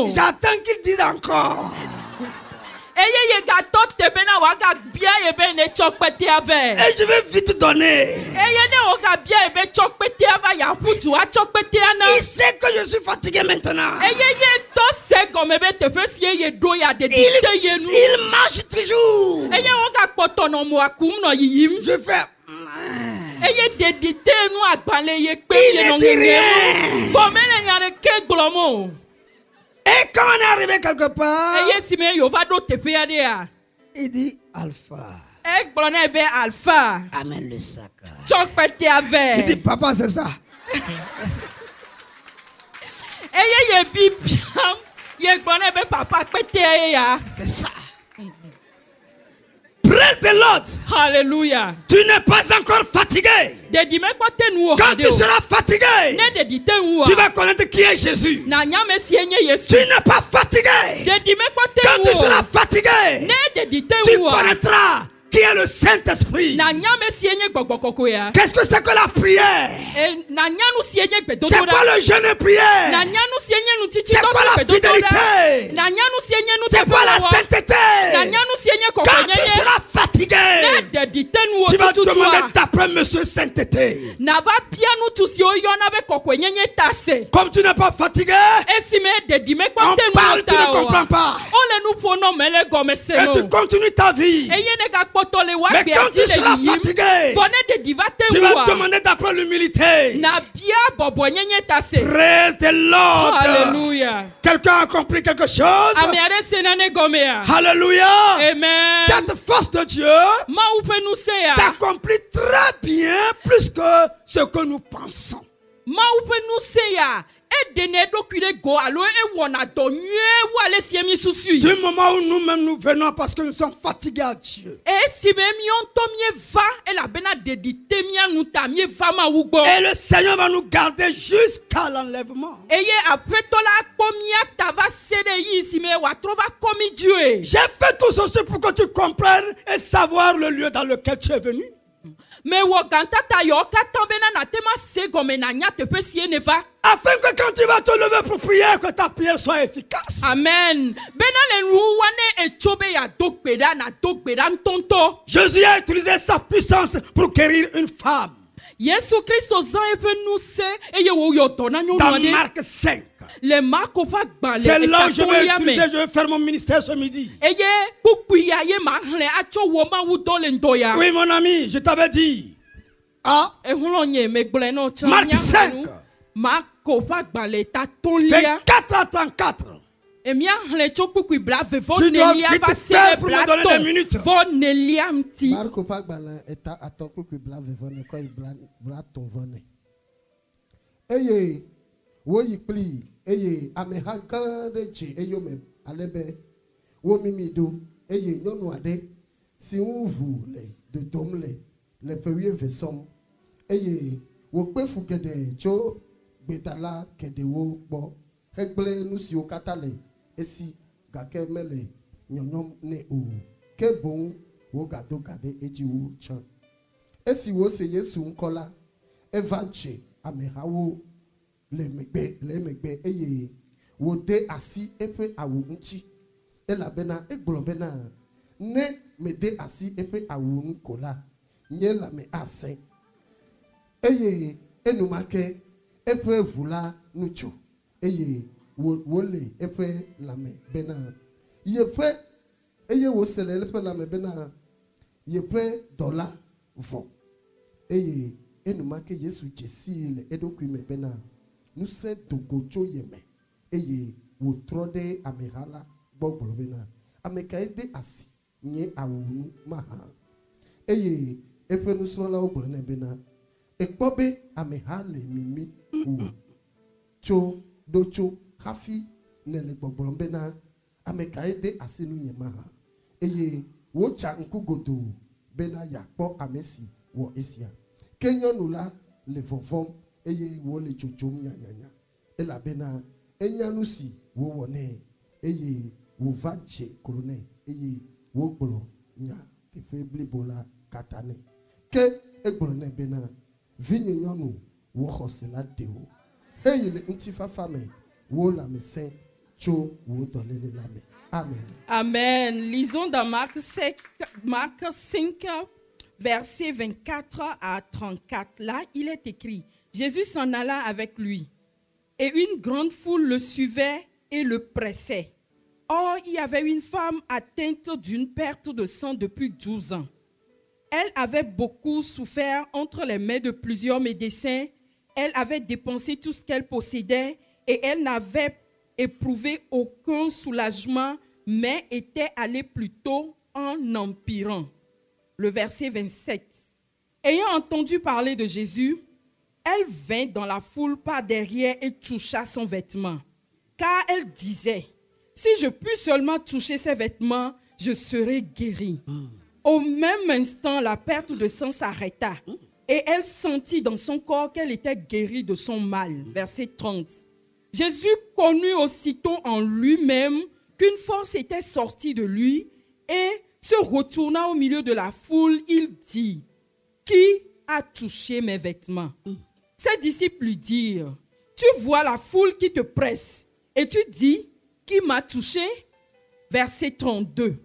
S3: J'attends qu'il dise encore. Et je vais vite donner. Il sait que je suis fatigué maintenant. Il marche toujours. Je fais. Il ne dit rien. Et quand on est arrivé quelque part, il dit Alpha. Amène le sac. Il dit papa, c'est ça. C'est ça. Praise the Lord.
S2: Hallelujah.
S3: Tu n'es pas encore fatigué. Quand tu seras fatigué, tu vas connaître qui est Jésus. Tu n'es pas fatigué. Quand tu seras fatigué, tu connaîtras qui est le Saint-Esprit. Qu'est-ce que c'est que la prière? C'est quoi le jeûne et prière? C'est quoi la fidélité? C'est quoi la sainteté? Quand tu seras fatigué, tu vas demander d'après monsieur sainteté. Comme tu n'es pas fatigué, on parle, tu ne comprends pas. Et tu continues ta vie. Mais quand tu seras fatigué, tu vas demander d'après l'humilité. Praise the Lord.
S2: Alléluia.
S3: Quelqu'un a compris quelque chose? Alléluia.
S2: Amen.
S3: Cette force de Dieu s'accomplit très bien plus que ce que nous pensons. Du moment où nous-mêmes nous venons parce que nous sommes fatigués à Dieu. Et le Seigneur va nous garder jusqu'à l'enlèvement. J'ai fait tout ceci pour que tu comprennes et savoir le lieu dans lequel tu es venu. Afin que quand tu vas te lever pour prier, que ta prière soit efficace.
S2: Amen.
S3: Jésus a utilisé sa puissance pour guérir une femme. Dans Marc 5.
S2: Les marques pas dans les.
S3: C'est là où je vais utiliser, je vais faire mon ministère ce midi. Oui, mon ami, je t'avais dit. Ah. Marc 5. Fait 4 à 34. Tu dois vite faire pour me donner des minutes.
S1: Marco Pagbala est à ton coup que bla vevone quand il bla ton vone. Eye, wo yipli, eye, amehanka de che, eyo me alebe, wo mimido, eye, nyonu ade, si unvu de domle, le pewie vesom, eye, wo pefu kede cho, betala kede wo bo, hekble nusi o katale, esi, gake mele, nyonyom ne u, ke bon, wo gado gade eji wo chan. Esi wo se yesu nkola, evanche, amehawo, le megbe, eye, wo de asi, epe awu nchi, ela bena, eglobena, ne me de asi, epe awu nkola, nye la me ase, eye, enumake, epe vula nucho, eye, wole, epe lame bena, yepe, eye wo sele, epe lame bena, yepe dola vo, eye, enumake yesu jesi le edokwi me bena, nous sommes dogojo yeme, eye, wo trode amehala, bogbolo bena, amekaide asi, nye awunu maha, eye, epe nous sommes là au bolene bena, ekpobe amehale mimi, ou, cho, docho, hafi, nele bogbolo bena, amekaide asi nu nye maha, eye, wo cha nkugodo, bena yakpo amesi, wo esia. Kenyon nula le vovom eye wo le chochom nya ela bena enyanusi wo wone eye wo vache krone eye wo gbolo nya efebli bola katane ke egbolo ne bena vinye nyonu wo khosela dewo eye le ntifa fame wo la mesen cho wo dolele la me. Amen.
S2: Amen. Lisons dans Marc 5 versets 24 à 34, là, il est écrit, Jésus s'en alla avec lui, et une grande foule le suivait et le pressait. Or, il y avait une femme atteinte d'une perte de sang depuis 12 ans. Elle avait beaucoup souffert entre les mains de plusieurs médecins. Elle avait dépensé tout ce qu'elle possédait et elle n'avait éprouvé aucun soulagement, mais était allée plutôt en empirant. Le verset 27. Ayant entendu parler de Jésus, elle vint dans la foule par derrière et toucha son vêtement. Car elle disait, si je puis seulement toucher ses vêtements, je serai guérie. Au même instant, la perte de sang s'arrêta et elle sentit dans son corps qu'elle était guérie de son mal. Verset 30. Jésus connut aussitôt en lui-même qu'une force était sortie de lui et se retourna au milieu de la foule, il dit, qui a touché mes vêtements? Ses disciples lui dirent, tu vois la foule qui te presse et tu dis, qui m'a touché? Verset 32.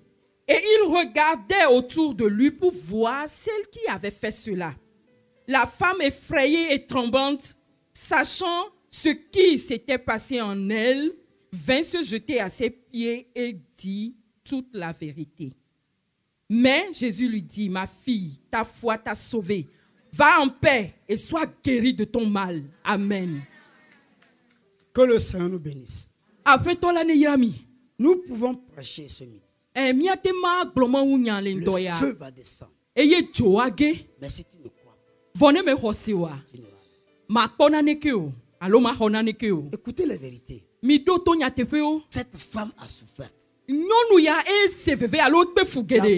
S2: Et il regardait autour de lui pour voir celle qui avait fait cela. La femme effrayée et tremblante, sachant ce qui s'était passé en elle, vint se jeter à ses pieds et dit toute la vérité. Mais Jésus lui dit, ma fille, ta foi t'a sauvée. Va en paix et sois guérie de ton mal. Amen.
S3: Que le Seigneur nous bénisse.
S2: Nous
S3: pouvons prêcher ce midi.
S2: Le
S3: feu va descendre.
S2: Mais
S3: si tu ne crois pas, écoutez la vérité. Cette femme a souffert. La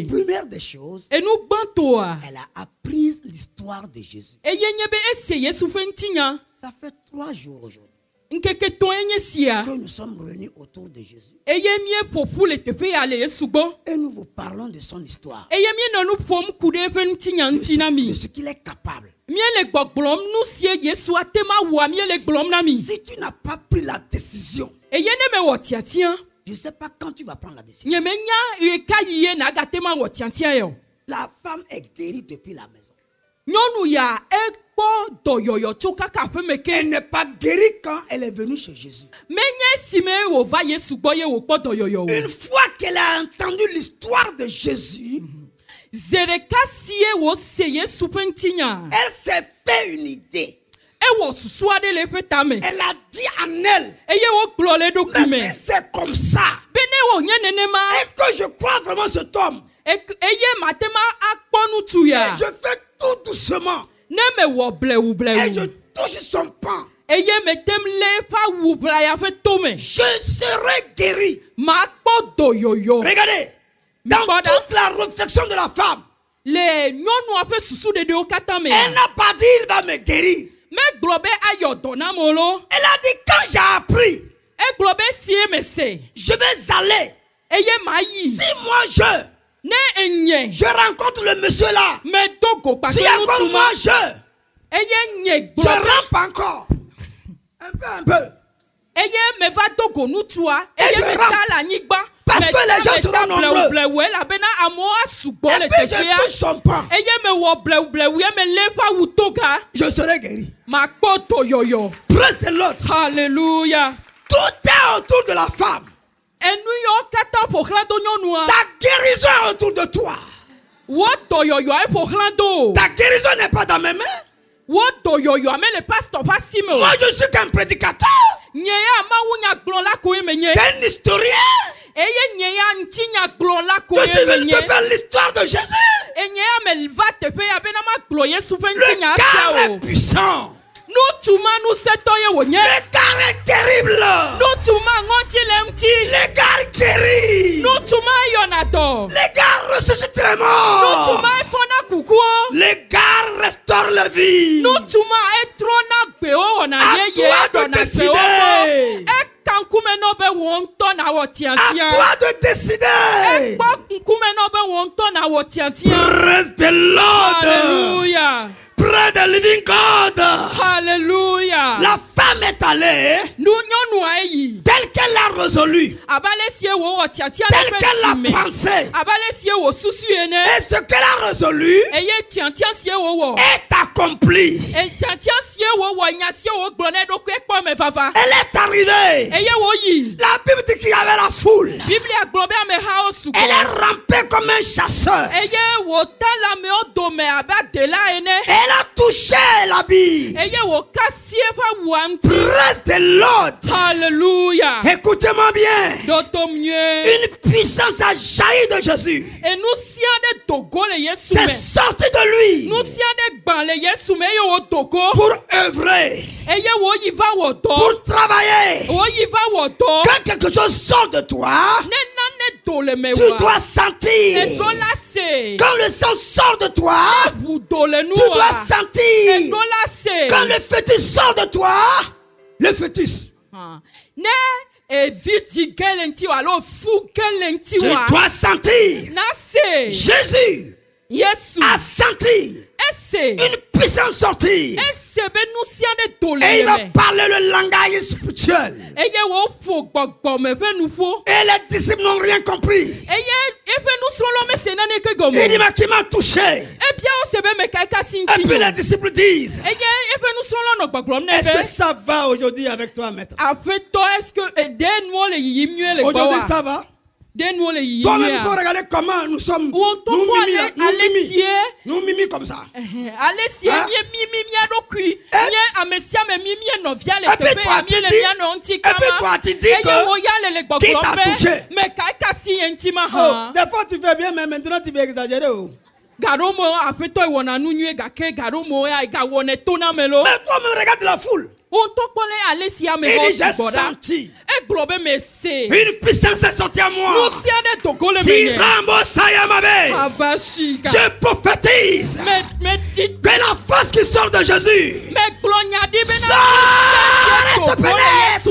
S3: première des choses, elle a appris l'histoire de Jésus. Ça fait 3 jours aujourd'hui que nous sommes réunis autour de Jésus. Et nous vous parlons de son histoire, de ce qu'il est capable. Si tu n'as pas pris la décision, je ne sais pas quand tu vas prendre la décision. La femme est guérie depuis la maison. Elle n'est pas guérie quand elle est venue chez Jésus. Une fois qu'elle a entendu l'histoire de Jésus, elle s'est fait une idée. Elle a dit en elle, mais si c'est comme ça, et que je crois vraiment cet homme, si je fais tout doucement, et je touche son pain, je serai guéri. Regardez, dans toute la réflexion de la femme, elle n'a pas dit il va me guérir. Elle a dit quand j'ai appris, je vais aller. Si moi je rencontre le monsieur là, si encore moi je rampe encore un peu. Et je rampe. Parce que les gens seront nombreux. Et puis je touche son pain. Je serai guéri. Praise the Lord.
S2: Alléluia.
S3: Tout est autour de la femme. Ta guérison est autour de toi. Ta guérison n'est pas dans mes mains. Moi je suis qu'un prédicateur. T'es un historien. Je suis venu te faire l'histoire de Jésus. Le car est puissant. Le car est terrible. Le car guérit. Le car ressuscite les morts. Le car restaure la vie. À toi de décider. À toi de décider. Praise the Lord.
S2: Alléluia.
S3: Pray the living God.
S2: Alléluia.
S3: La femme est allée telle qu'elle l'a résolu, telle qu'elle l'a pensé. Et ce qu'elle a résolu est accompli. Elle est arrivée. La Bible dit qu'il y avait la foule. Elle est rampée comme un chasseur. Elle a touché l'habit. Praise the Lord.
S2: Alléluia.
S3: Écoutez-moi bien. Une puissance a jailli de Jésus. C'est sorti de lui pour œuvrer, pour travailler. Quand quelque chose sort de toi, tu dois sentir. Quand le sang sort de toi, tu dois sentir. Quand le fœtus sort de toi, le fœtus, tu dois sentir. Jésus a senti une puissance sortir. Et il va parler le langage spirituel. Et les disciples n'ont rien compris. Il dit mais qui m'a touché? Et puis les disciples disent, est-ce que ça va aujourd'hui avec toi, maître? Aujourd'hui ça va? Toi-même, il faut regarder comment nous sommes. Nous mimi comme ça. Et puis toi, tu dis que qui t'a touché? Des fois, tu fais bien, mais maintenant, tu veux exagérer. Mais toi-même, regarde la foule. Et j'ai senti une puissance est sortie à moi. Je prophétise que la force qui sort de Jésus sort et te pénètre.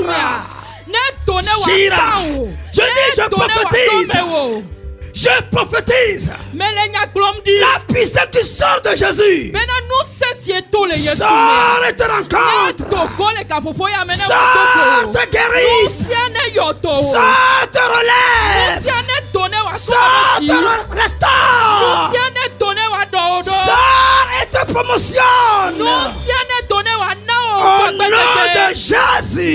S3: Je dis, je prophétise. Je prophétise la puissance qui sort de Jésus. Sors et te rencontre. Sors te guéris. Sors te relève. Sors te restaure. Sors et te promotionne. Jésus.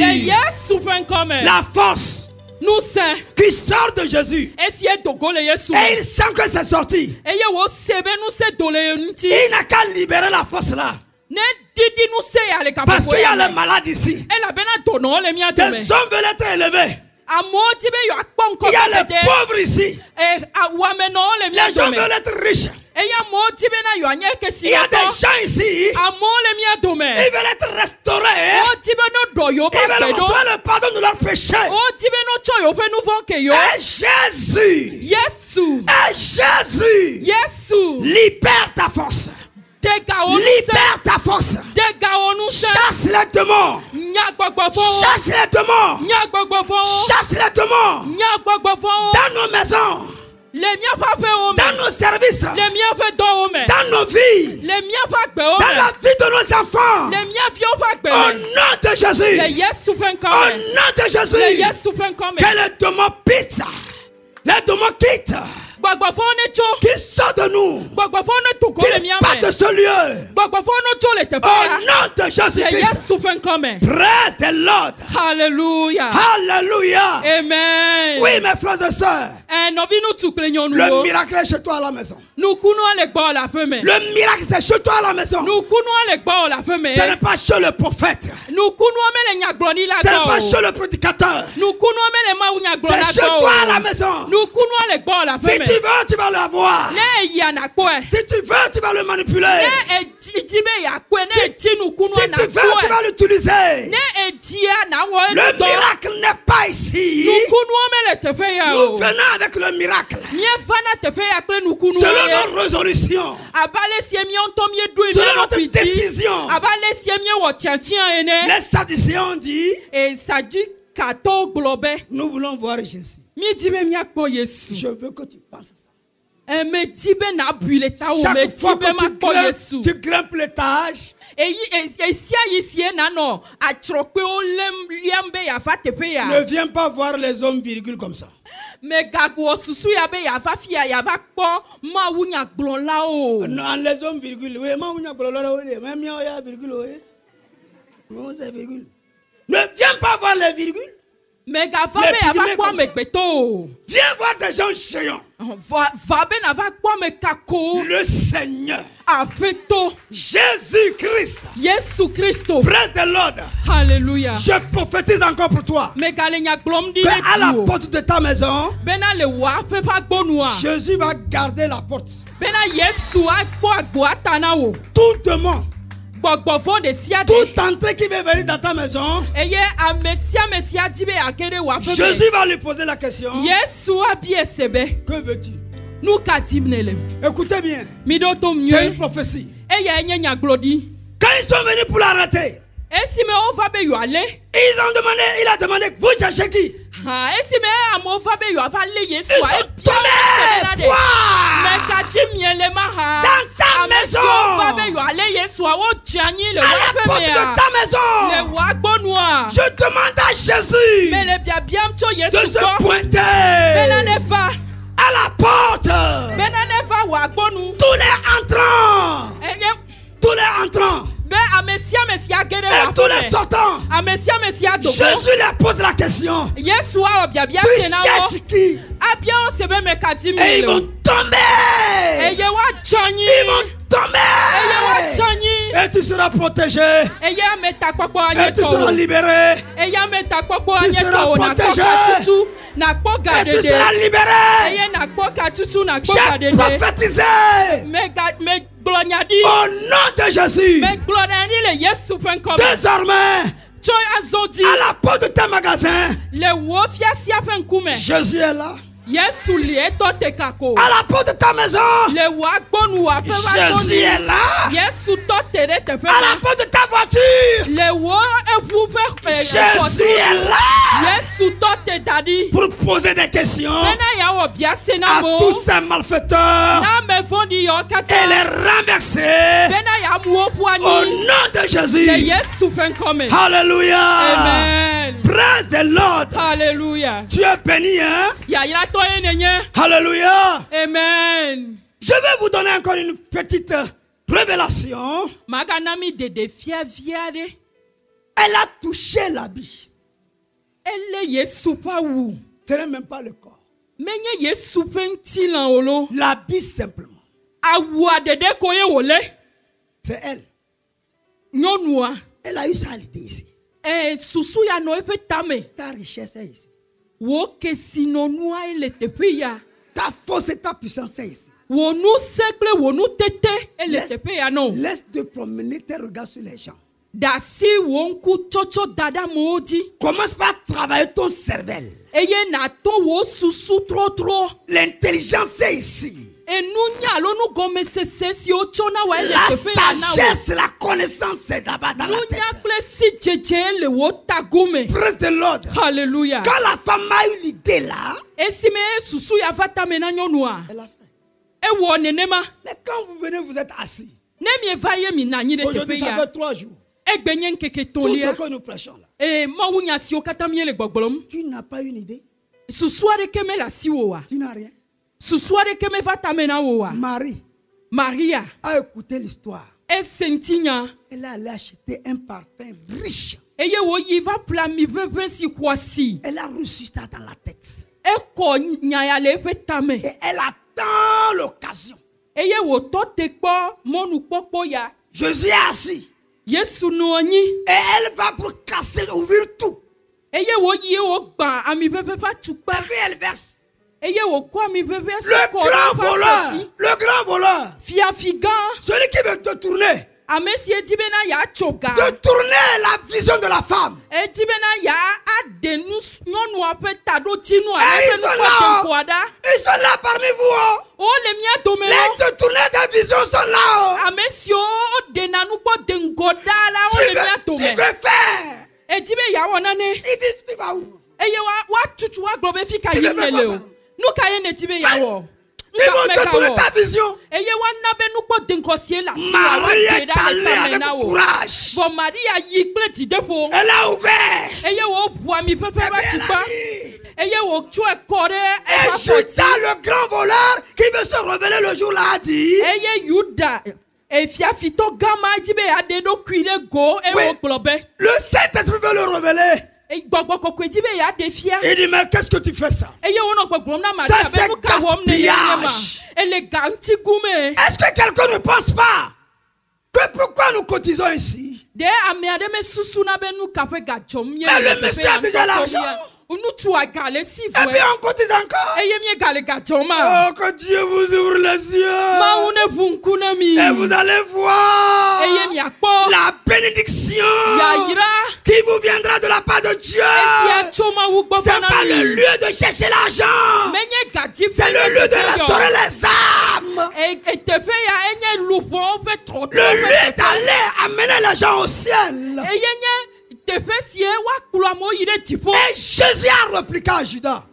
S3: La force qui sort de Jésus. Et il sent que c'est sorti. Il n'a qu'à libérer la force là. Parce qu'il y a les malades ici. Des hommes veulent être élevés. Il y a les pauvres ici. Les gens veulent être riches. Il y a des gens ici. Ils veulent être restaurés. Ils veulent recevoir le pardon de leurs péchés. Et Jésus libère ta force. Libère ta force. Chasse les démons. Chasse les démons. Chasse les démons. Dans nos maisons. Dans nos services. Dans nos vies. Dans la vie de nos enfants. Au nom de Jésus. Au nom de Jésus. Que les démons quittent. Les démons quittent. Qui sort de nous. Qui part de ce lieu. Au nom de Jésus-Christ. Praise the Lord.
S2: Hallelujah.
S3: Hallelujah.
S2: Amen.
S3: Oui, mes frères et sœurs. Le miracle est chez toi à la maison. Le miracle c'est chez toi à la maison. Ce n'est pas chez le prophète. Ce n'est pas chez le prédicateur. C'est chez toi à la maison. Si tu veux, tu vas l'avoir. Si tu veux, tu vas le manipuler. Si tu veux, tu vas l'utiliser. Le miracle n'est pas ici. Nous venons avec le miracle. Selon nos résolutions. Selon notre décision. Les Sadducéens disent. Nous voulons voir Jésus. Je veux que tu penses ça. Chaque fois que tu grimpes l'étage, ne viens pas voir les hommes virgule comme ça. Non, les hommes virgule. Ne viens pas voir les virgules. Viens voir des gens géants. Le Seigneur Jésus-Christ. Praise the Lord.
S2: Hallelujah.
S3: Je prophétise encore pour toi. À la porte de ta maison, Jésus va garder la porte. Tout demande. Toute entrée qui veut venir dans ta maison, Jésus va lui poser la question. Que veux-tu? Écoutez bien. C'est une prophétie. Quand ils sont venus pour l'arrêter, il a demandé, vous cherchez qui? Ils sont tombés. Dans ta maison. À la porte de ta maison. Je demande à Jésus de se pointer à la porte. Tous les entrants. Tous les entrants. Et tous les sortants. Jésus leur pose la question. Tu cherches qui? Et ils vont tomber. Ils vont tomber. Et tu seras protégé. Et tu seras libéré. Tu seras protégé. Et tu seras libéré. J'ai prophétisé. Au nom de Jésus. Désormais, à la porte de tes magasins, Jésus est là. À la porte de ta maison, Jésus est là. À la porte de ta voiture, Jésus est là. Pour poser des questions à tous ces malfaiteurs et les renverser au nom de Jésus. Alléluia.
S2: Amen.
S3: Praise the Lord.
S2: Alléluia.
S3: Tu es béni, hein? Alléluia.
S2: Amen.
S3: Je vais vous donner encore une petite révélation. Elle a touché l'habit.
S2: Ce
S3: n'est même pas le corps. L'habit simplement. C'est elle. Elle a eu sa qualité ici. Ta richesse est ici. Ta force et ta puissance est ici. Laisse de promener tes regards sur les gens. Commence par travailler ton cerveau. L'intelligence est ici. La sagesse, la connaissance, c'est d'abord dans la tête. Praise the Lord.
S2: Alléluia.
S3: Quand la femme a eu l'idée là, elle a fait. Mais quand vous venez, vous êtes assis. Aujourd'hui, ça fait 3 jours. Tout ce que nous prêchons là. Tu n'as pas une idée. Tu n'as rien.
S2: Maria
S3: a écouté l'histoire. Elle est allée acheter un parfum riche. Elle a reçu ça dans la tête. Et elle attend l'occasion. Jésus est assis. Et elle va pour casser, ouvrir tout. Et puis elle verse. Le grand voleur, celui qui veut te tourner, de tourner la vision de la femme. Et ils sont là parmi vous. Les de tourner ta vision sont là. Tu veux faire. Il dit tu vas où? Ils vont te tourner ta vision. Marie est allée avec courage. Elle a ouvert. Et Judas, le grand voleur qui veut se révéler le jour là, a dit. Oui, le Saint-Esprit veut le révéler. Il dit, mais qu'est-ce que tu fais ça? Ça, c'est gaspillage. Est-ce que quelqu'un ne pense pas que pourquoi nous cotisons ici? Mais le monsieur a déjà l'argent. Et puis on cotise encore. Oh, que Dieu vous ouvre les yeux. Et vous allez voir la bénédiction qui vous viendra de la part de Dieu. C'est pas le lieu de chercher l'argent. C'est le lieu de restaurer les âmes. Le lieu est d'aller amener les gens au ciel. Et Jésus a répliqué à Judas.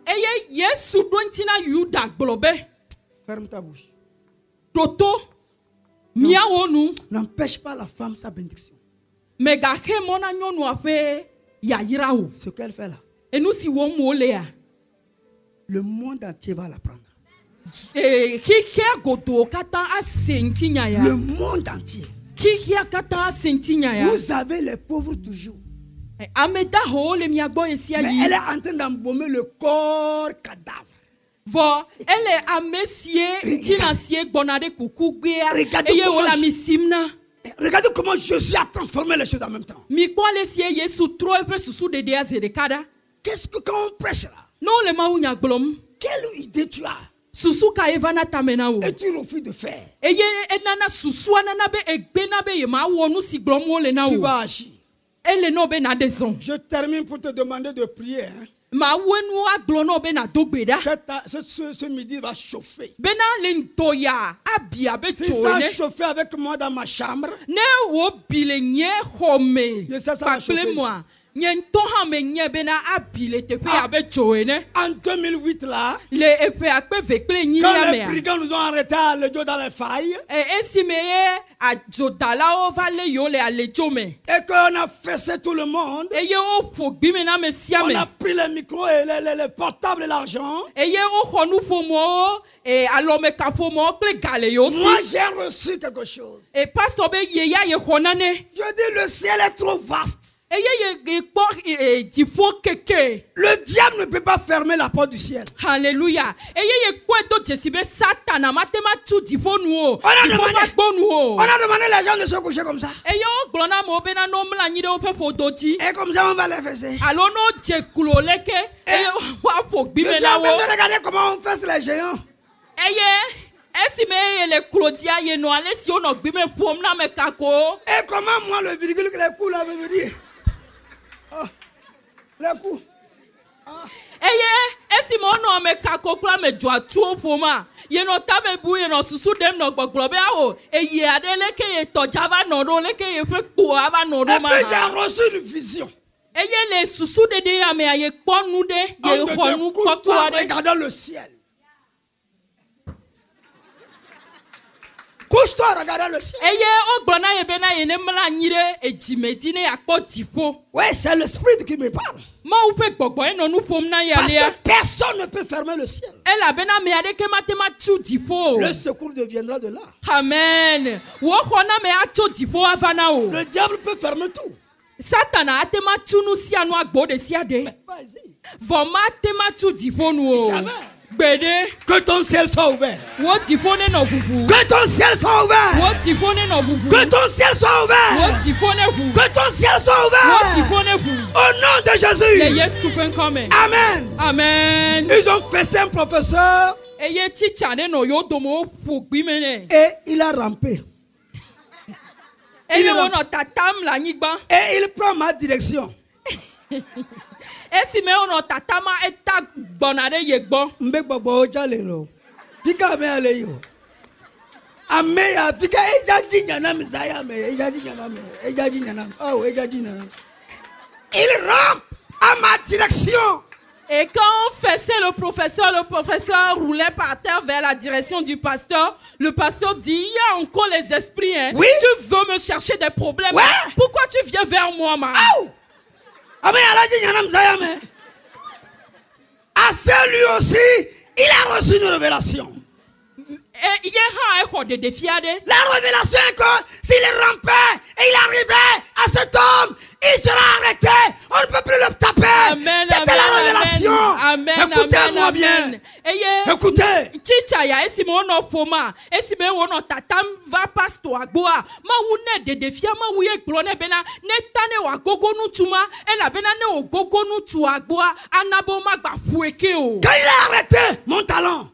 S3: Ferme ta bouche. N'empêche pas la femme sa bénédiction. Ce qu'elle fait là, le monde entier va la prendre. Le monde entier. Vous avez les pauvres toujours. Mais elle est en train d'embaumer le corps cadavre. Regardez comment Jésus a transformé les choses en même temps. Qu'est-ce que quand on prêche là? Quelle idée tu as? Et tu refuses de faire. Tu vas agir. Je termine pour te demander de prier. Ce midi va chauffer. Si ça a chauffé avec moi dans ma chambre, ça va chauffer. En 2008 là, quand les brigands nous ont arrêtés à Lejo dans les failles, et qu'on a fessé tout le monde, on a pris les micros et les portables et l'argent. Moi j'ai reçu quelque chose. Je dis le ciel est trop vaste. Le diable ne peut pas fermer la porte du ciel.
S2: Alléluia. On a
S3: demandé les gens de se coucher comme ça. Et comme ça on va les fesser. Je suis en train de regarder comment on fesse les géants. Et comment moi le virgule que les coups là veut me dire? Oh, les coups. J'ai reçu une vision. Regardant le ciel. Couche-toi, regarde le ciel. Oui, c'est l'esprit qui me parle. Parce que personne ne peut fermer le ciel. Le secours deviendra de là.
S2: Amen.
S3: Le diable peut fermer tout.
S2: Satana atema tunu si anu agbode si ade. Voma atema tu diponu.
S3: Jamais. Que ton ciel soit ouvert. Que ton ciel soit ouvert. Que ton ciel soit ouvert. Que ton ciel soit ouvert. Au nom de Jésus. Amen.
S2: Amen.
S3: Ils ont fait un professeur. Et il a rampé. Et il prend ma direction. Il rampe à ma direction.
S2: Et quand on fessait le professeur roulait par terre vers la direction du pasteur. Le pasteur dit, il y a encore les esprits. Hein.
S3: Oui?
S2: Tu veux me chercher des problèmes.
S3: Ouais.
S2: Hein? Pourquoi tu viens vers moi, ma?
S3: À celui aussi, il a reçu une révélation. La révélation est que s'il rampait et il arrivait à cet homme, il sera arrêté. On ne peut plus le taper. C'était la révélation. Écoutez-moi bien. Écoutez. Quand il a arrêté mon talent,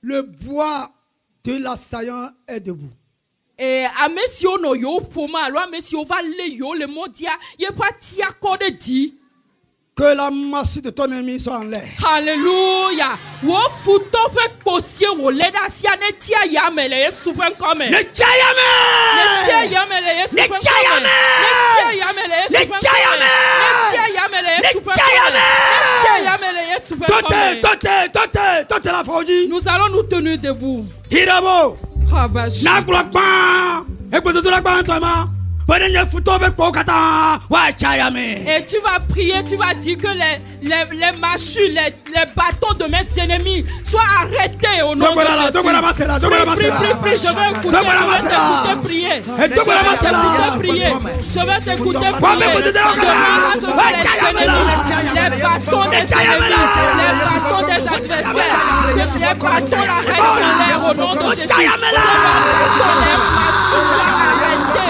S3: le bois de l'assaillant est debout. Que la masse de ton ennemi soit en l'air.
S2: Alléluia. Nous allons nous tenir debout. Et tu vas prier, tu vas dire que les mâchures, les bâtons de mes ennemis soient arrêtés au nom de Jésus. Prie, je vais t'écouter prier. Je vais t'écouter prier. Les bâtons des ennemis, les bâtons des adversaires, les bâtons l'arrêtent en l'air au nom de Jésus. Les mâchures soient arrêtés.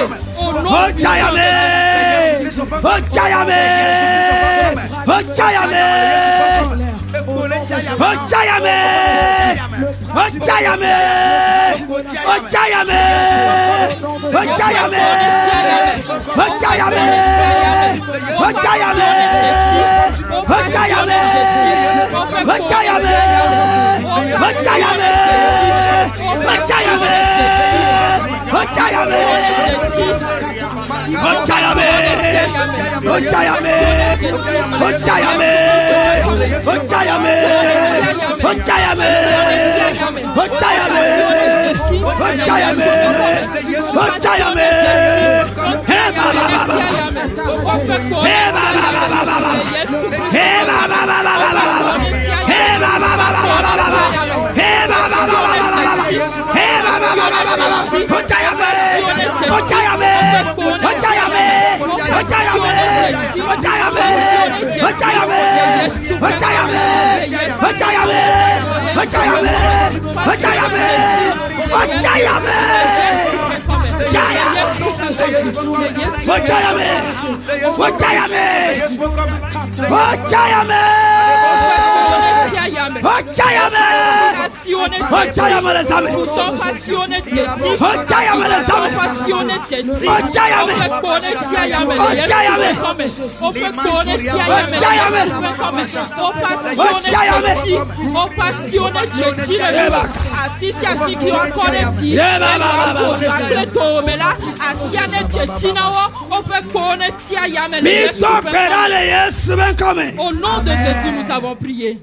S2: Au nom de Jésus, nous avons prié.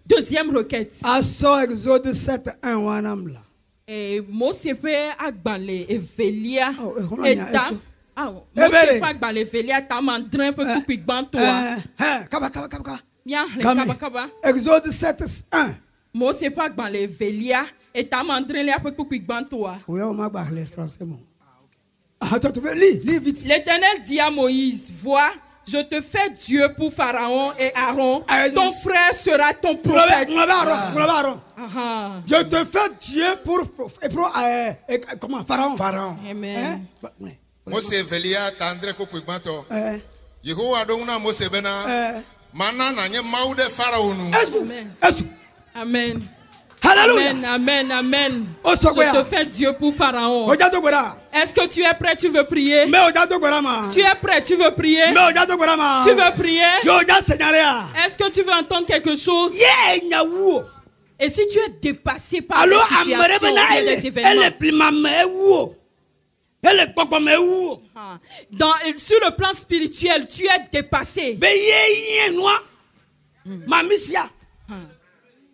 S2: Deuxième requête.
S3: Exode 7, 1.
S2: Et Mose peut agbalé Evelia et ta. Ah, Mose peut agbalé Evelia ta mandrin peut couper banto.
S3: Exode 7, 1.
S2: Mose peut agbalé Evelia et ta mandrin là peut couper banto.
S3: Oui, on m'a parlé français mon. Attends, lis vite.
S2: L'Éternel dit à Moïse, vois, je te fais Dieu pour Pharaon et Aaron. Ton frère sera ton prophète.
S3: Je te fais Dieu pour comment Pharaon.
S2: Amen.
S5: Mose velia tandre ko pigbanto. Yehowa dongna Mose bena. Mana na nye maude Pharaon nu.
S2: Amen.
S3: Alléluia.
S2: Amen, amen. Je te fais Dieu pour Pharaon. Est-ce que tu es prêt? Tu veux prier? Tu es prêt? Tu veux prier? Tu veux prier? Est-ce que tu veux entendre quelque chose? Et si tu es dépassé par les situations et les événements, sur le plan spirituel, tu es dépassé.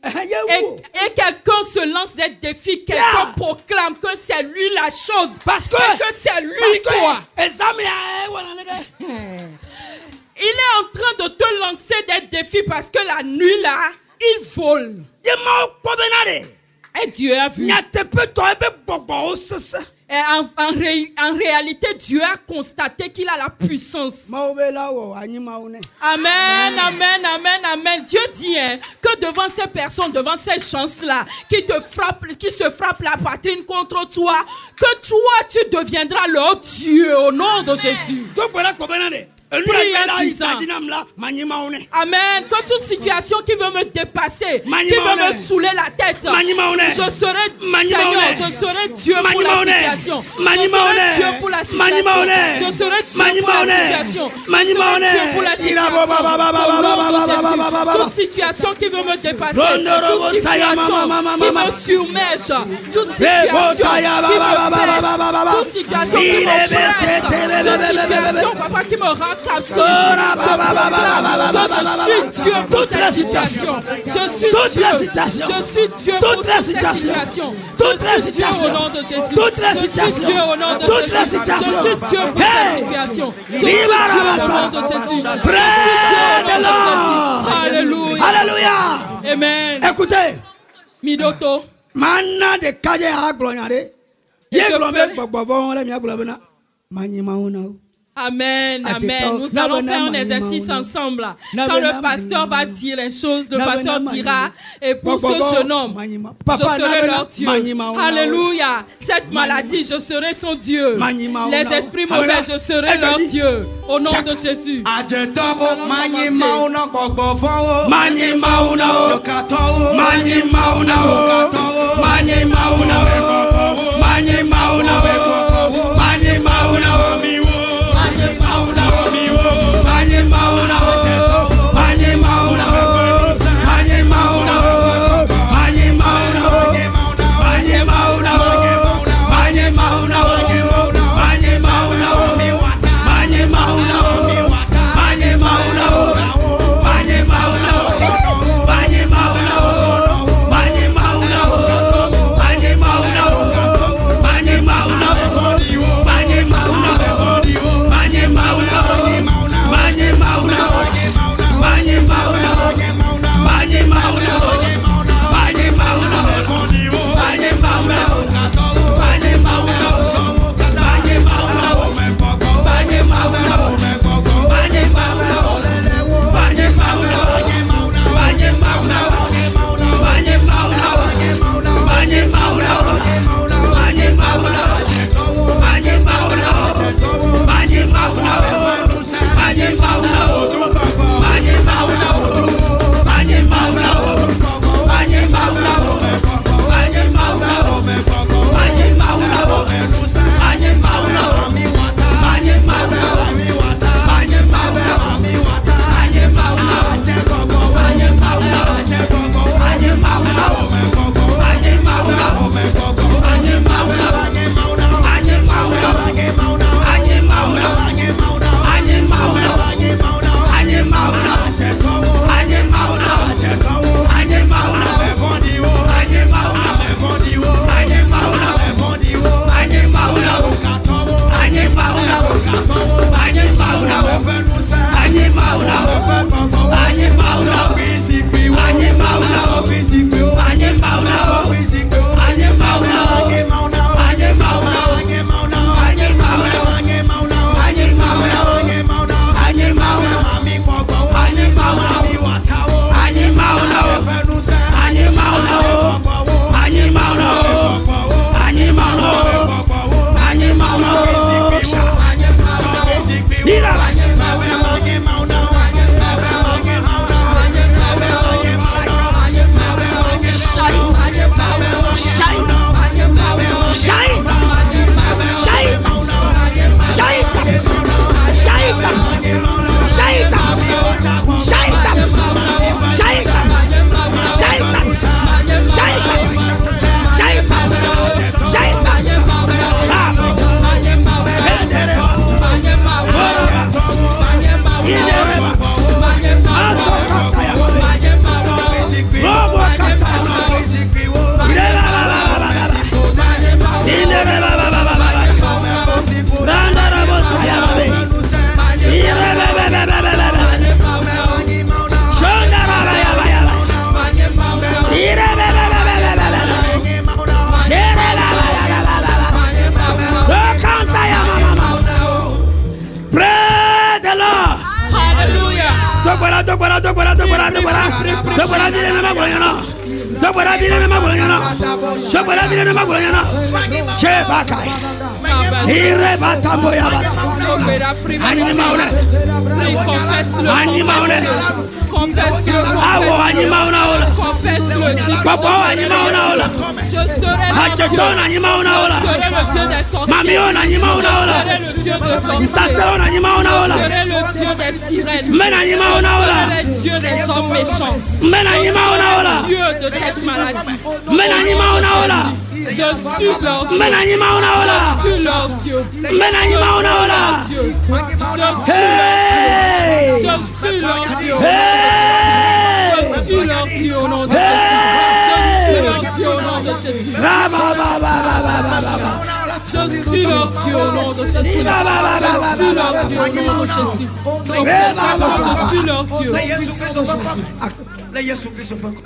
S2: Et quelqu'un se lance des défis, quelqu'un proclame que c'est lui la chose, et que c'est lui quoi. Il est en train de te lancer des défis parce que la nuit là, il vole. Et Dieu a vu. Et en réalité, Dieu a constaté qu'il a la puissance. Amen, amen, amen, amen. Dieu dit que devant ces personnes, devant ces gens-là, qui se frappent la poitrine contre toi, que toi, tu deviendras leur Dieu au nom de Jésus. Amen. Que toute situation qui veut me dépasser, qui veut me saouler la tête, je serai Seigneur, je serai Dieu pour la situation. Je serai Dieu pour la situation. Je serai Dieu pour la situation. Je serai Dieu pour la situation. Toute situation qui veut me dépasser, toute situation qui me surmerge, toute situation qui me presse, toute situation qui me presse, toute situation, papa, qui me rend captif. Je suis Dieu pour cette situation. Je suis Dieu. Je suis Dieu pour cette situation. Je suis Dieu au nom de Jésus. Je suis Dieu au nom de Jésus. Je suis Dieu pour cette situation. Je suis Dieu au nom de Jésus. Alléluia.
S3: Alléluia.
S2: Amen.
S3: Écoutez.
S2: Midoto.
S3: Mana de kaje ha glonyare. Ye glombe gbogbo le mi aglobena.
S2: Amen, amen. Nous allons faire un exercice ensemble. Quand le pasteur va dire les choses, le pasteur dira, et pour ce jeune homme, je serai leur Dieu. Alléluia. Cette maladie, je serai son Dieu. Les esprits mauvais, je serai leur Dieu. Au nom de Jésus.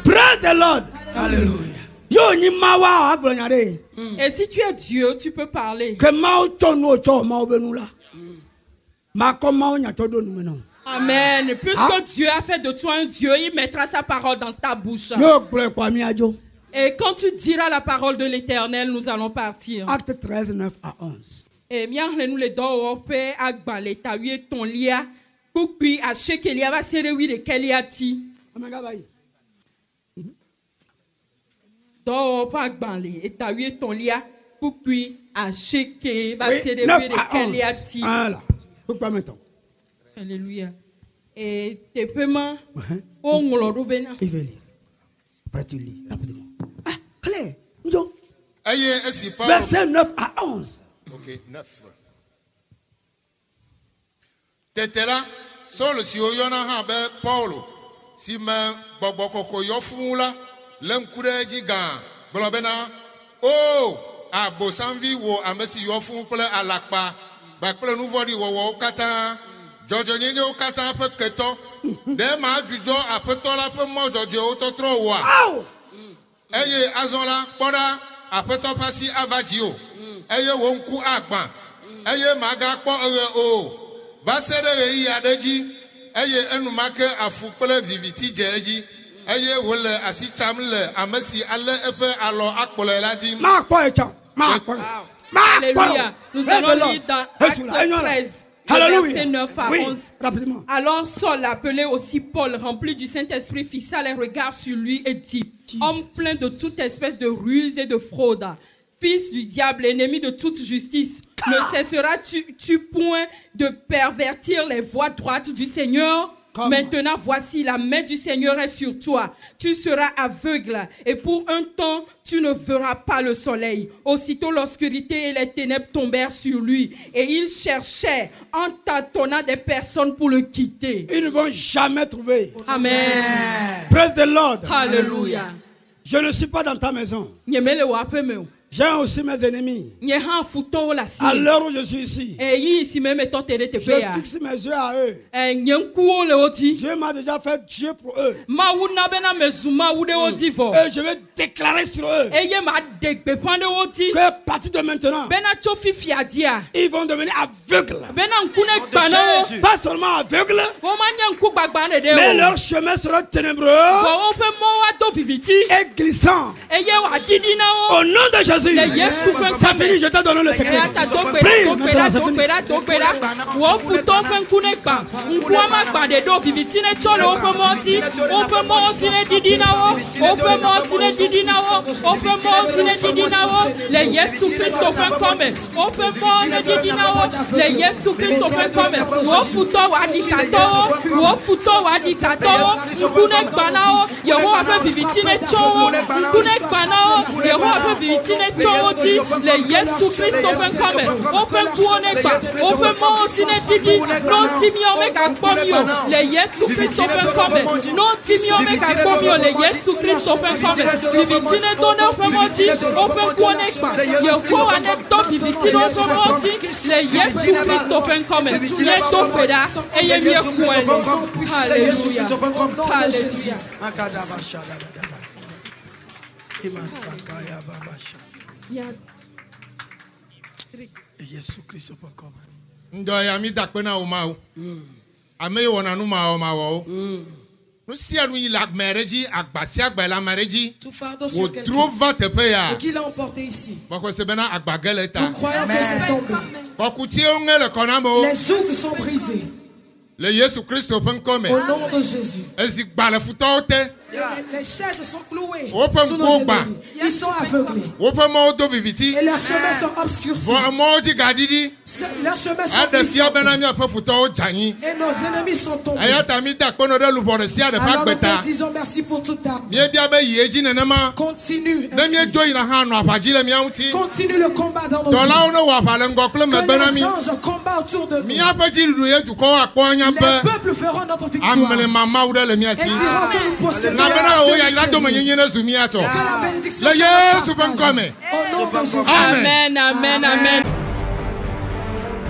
S3: Praise the Lord. Alléluia.
S2: Et si tu es Dieu, tu peux parler. Amen. Puisque Dieu a fait de toi un Dieu, il mettra sa parole dans ta bouche. Et quand tu diras la parole de l'Éternel, nous allons partir.
S3: Acte 13, 9 à 11.
S2: Et bien, nous les donnons à Gbalé, tu as eu ton lia, pour puis à ce qu'il y a, c'est le oui de Keliati. Dors pas Gbalé, et tu as eu ton lia, pour puis à ce qu'il y a, c'est le oui de Keliati.
S3: Voilà. Pourquoi maintenant?
S2: Alléluia. Et tes paiements, on l'a rouvert.
S3: Il veut lire. Après tu lis rapidement. Ah, allez, verset 9 à 11.
S5: Ok, 9. Tetela, solo si oyona habe Paulo, si me boboko yofula, lem kureji gan, blobena, oh, a bosanvi wo amesi yofun ple alakpa, bakple nouveau di wo kata, Jojo nyinyi o kata pe keto, de ma jujo apeto la pe mo jojo o to tro wa. Eye azonla poda apeto pasi avajio. Eye wonku agban. Eye maga po o. Va sere yi adeji. Eye enumake afukpele viviti jeji. Eye wole asi chamle amesi ale epe alo akpole ladi.
S3: Ma po echan. Ma po.
S2: Alléluia. Nous allons lire dans Acte 13. Verset 9 à 11.
S3: Rapidement.
S2: Alors Saul, appelé aussi Paul, rempli du Saint-Esprit, fixa les regards sur lui et dit: Homme plein de toute espèce de ruse et de fraude, fils du diable, ennemi de toute justice, ne cesseras-tu point de pervertir les voies droites du Seigneur? Maintenant, voici, la main du Seigneur est sur toi. Tu seras aveugle et pour un temps, tu ne verras pas le soleil. Aussitôt, l'obscurité et les ténèbres tombèrent sur lui et il cherchait en tâtonnant des personnes pour le quitter.
S3: Ils ne vont jamais trouver.
S2: Amen.
S3: Praise the Lord.
S2: Alléluia.
S3: Je ne suis pas dans ta maison. J'ai aussi mes ennemis. À l'heure où je suis ici, je fixe mes yeux à eux. Dieu m'a déjà fait Dieu pour eux. Et je vais déclarer sur eux que à partir de maintenant, ils vont devenir aveugles. Pas seulement aveugles, mais leur chemin sera ténébreux et glissant. Au nom de Jésus. Ça finit, je te donne le secret.
S2: Les Yesu Christ open come open kuoneka open mo sine didi no timio meka pomio les Yesu Christ open come no timio meka pomio les Yesu Christ open come vivitine donne open moti open kuoneka yoko ane to vivitine open moti les Yesu Christ open come yeto peda eye mie kuele. Hallelujah. Hallelujah.
S3: Jésus Christ peut comme.
S5: Ndo ya mi dakpena o ma o. Ame wona nu ma o ma o. Nous si à nous il a mereji agbasi agbela mereji.
S1: Tout fardeau sur quelqu'un.
S5: Trouve te payer.
S1: Et qui l'a emporté ici.
S5: Bako se bena agbageleta.
S1: Nous croyons que c'est tombé.
S5: Bako ti onge le konamo.
S1: Les ongles sont brisés.
S5: Le Jésus Christ open come.
S1: Au nom de Jésus.
S5: Ezi gbale futote.
S1: Les chaises sont clouées.
S5: Open
S1: Sous nos ennemis. Ils sont aveuglés.
S5: Open modo viviti.
S1: Et leurs chemins sont obscurcis.
S5: Bon moji gadidi.
S1: Leurs chemins sont
S5: obscurcis.
S1: Et nos ennemis sont tombés. Alors nous te disons merci pour toute ta continue. Continue le combat dans nos vies. Que les anges combattent autour de nous. Les peuples feront notre victoire. Et diront que nous possédons la bénédiction. Au nom de Jésus.
S2: Amen, amen, amen.